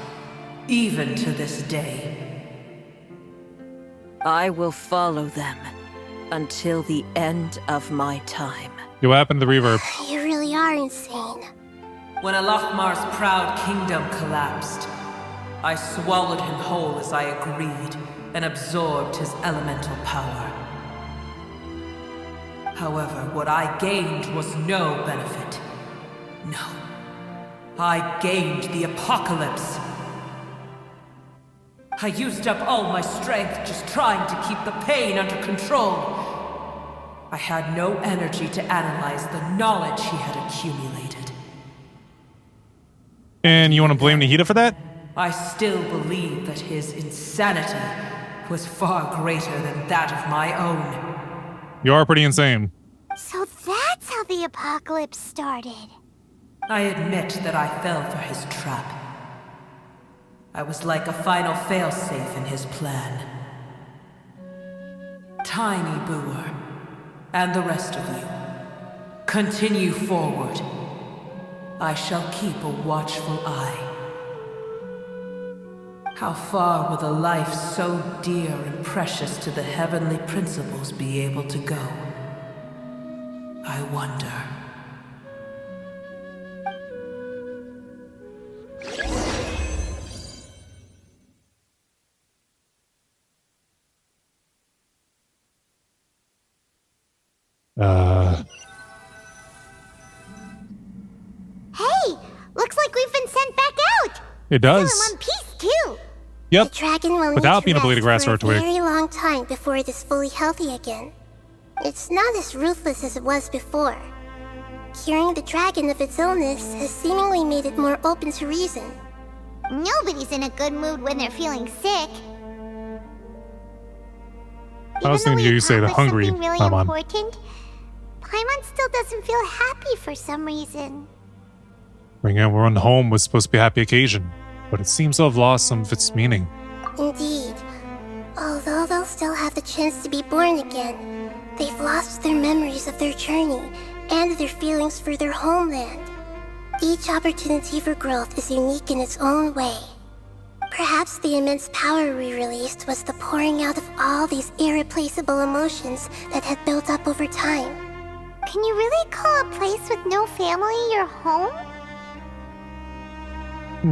even to this day. I will follow them until the end of my time. What happened to the reverb? You really are insane. When Al-Ahmar's proud kingdom collapsed, I swallowed him whole as I agreed, and absorbed his elemental power. However, what I gained was no benefit. No. I gained the apocalypse. I used up all my strength just trying to keep the pain under control. I had no energy to analyze the knowledge he had accumulated. And you want to blame Nahida for that? I still believe that his insanity was far greater than that of my own. You are pretty insane. So that's how the apocalypse started. I admit that I fell for his trap. I was like a final failsafe in his plan. Tiny Booer, and the rest of you, continue forward. I shall keep a watchful eye. How far will a life so dear and precious to the heavenly principles be able to go? I wonder. Hey! Looks like we've been sent back out! It does. Still in one piece, too! Yep. The dragon will Without need being a to blade of rest grass or a for a twig. very long time before it is fully healthy again. It's not as ruthless as it was before. Curing the dragon of its illness has seemingly made it more open to reason. Nobody's in a good mood when they're feeling sick. I was thinking you say the hungry. Something really I'm on. important. Paimon still doesn't feel happy for some reason. Bringing everyone home was supposed to be a happy occasion, but it seems to have lost some of its meaning. Indeed. Although they'll still have the chance to be born again, they've lost their memories of their journey and their feelings for their homeland. Each opportunity for growth is unique in its own way. Perhaps the immense power we released was the pouring out of all these irreplaceable emotions that had built up over time. Can you really call a place with no family your home?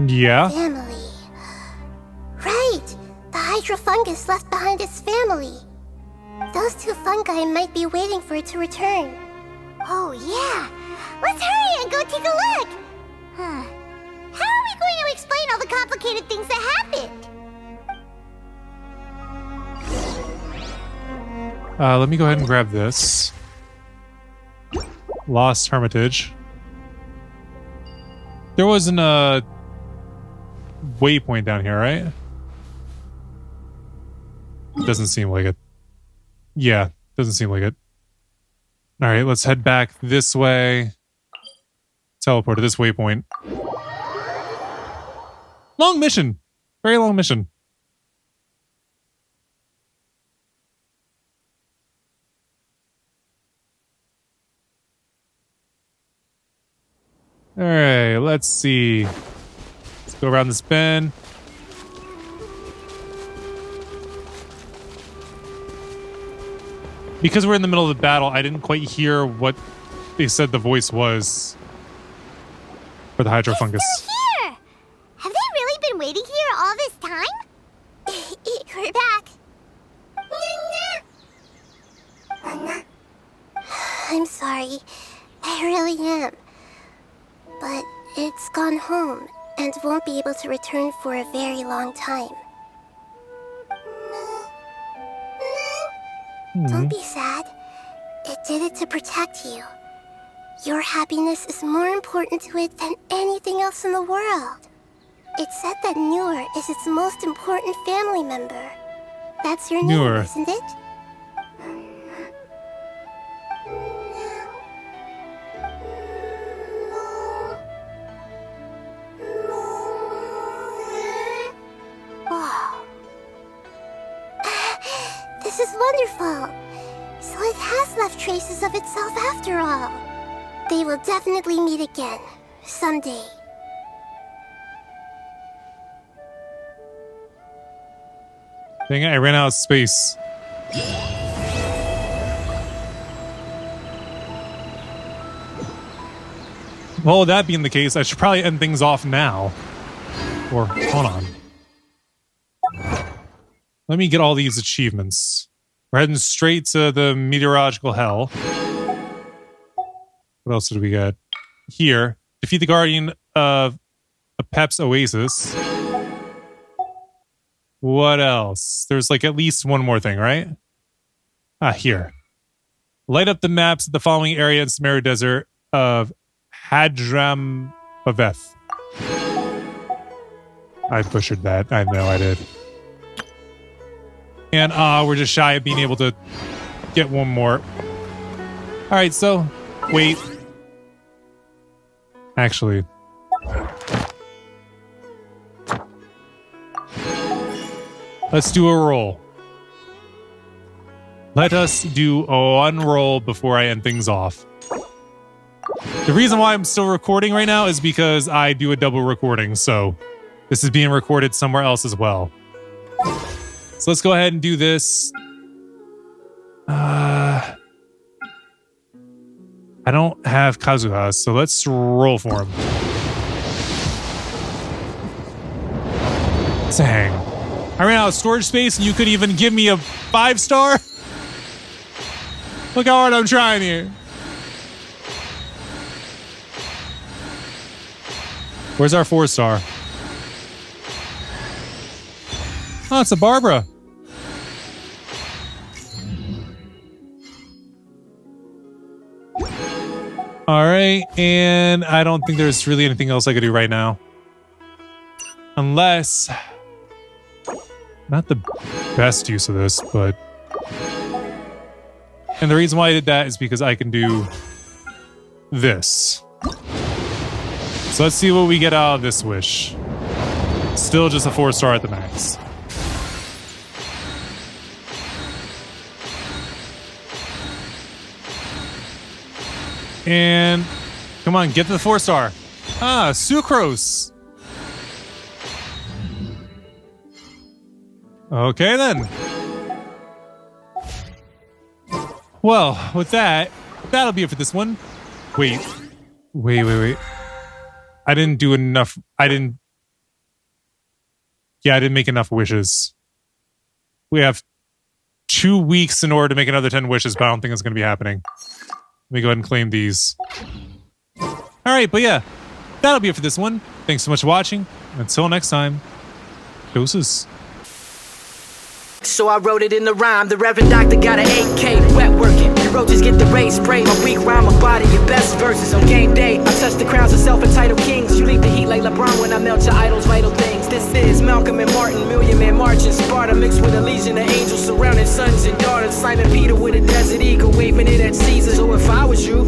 Yeah. Family. Right! The hydrofungus left behind its family. Those two fungi might be waiting for it to return. Oh yeah! Let's hurry and go take a look! Huh. How are we going to explain all the complicated things that happened? Let me go ahead and grab this. Lost Hermitage. There wasn't a waypoint down here, right? Doesn't seem like it. Yeah, doesn't seem like it. Alright, let's head back this way. Teleport to this waypoint. Long mission. Very long mission. Alright, let's see. Let's go around this bend. Because we're in the middle of the battle, I didn't quite hear what they said the voice was for the hydrofungus. It's still here! Have they really been waiting here all this time? We're back. I'm sorry. I really am. But it's gone home and won't be able to return for a very long time. Don't be sad. It did it to protect you. Your happiness is more important to it than anything else in the world. It's said that Newer is its most important family member. That's your name, Newer. isn't it? Wow. This is wonderful. So it has left traces of itself after all. They will definitely meet again, someday. Dang it, I ran out of space. Well, that being the case, I should probably end things off now. Or, hold on. Let me get all these achievements. We're heading straight to the meteorological hell. What else did we get? Here. Defeat the guardian of Apep's Oasis. What else? There's like at least one more thing, right? Ah, here. Light up the maps of the following area in Sumeru Desert of Hadramaveth. I butchered that. I know I did. And we're just shy of being able to get one more. Alright, so wait. Actually. Let's do a roll. Let us do one roll before I end things off. The reason why I'm still recording right now is because I do a double recording, so this is being recorded somewhere else as well. So let's go ahead and do this. I don't have Kazuha, so let's roll for him. Dang. I ran out of storage space and you could even give me a 5-star? Look how hard I'm trying here. Where's our 4-star? Oh, it's a Barbara. All right, and I don't think there's really anything else I could do right now. Unless... Not the best use of this, but... And the reason why I did that is because I can do this. So let's see what we get out of this wish. Still just a 4-star at the max. And come on, get to the 4-star. Ah, sucrose. Okay then. Well, with that, that'll be it for this one. Wait. I didn't do enough. I didn't make enough wishes. We have 2 weeks in order to make another 10 wishes, but I don't think it's going to be happening. Let me go ahead and claim these. All right, but yeah, that'll be it for this one. Thanks so much for watching. Until next time, doses. So I wrote it in the rhyme. The Reverend Doctor got an 8K, wet working. The roaches get the rays sprayed. My weak rhyme, my body, your best verses on game day. I touch the crowns of self-entitled kings. You leave the heat like LeBron when I melt your idols' vital things. This is Malcolm and Martin, Million Man March in Sparta, mixed with a legion of angels surrounding sons and daughters. Simon Peter with a desert eagle, waving it at Caesar. So if I was you,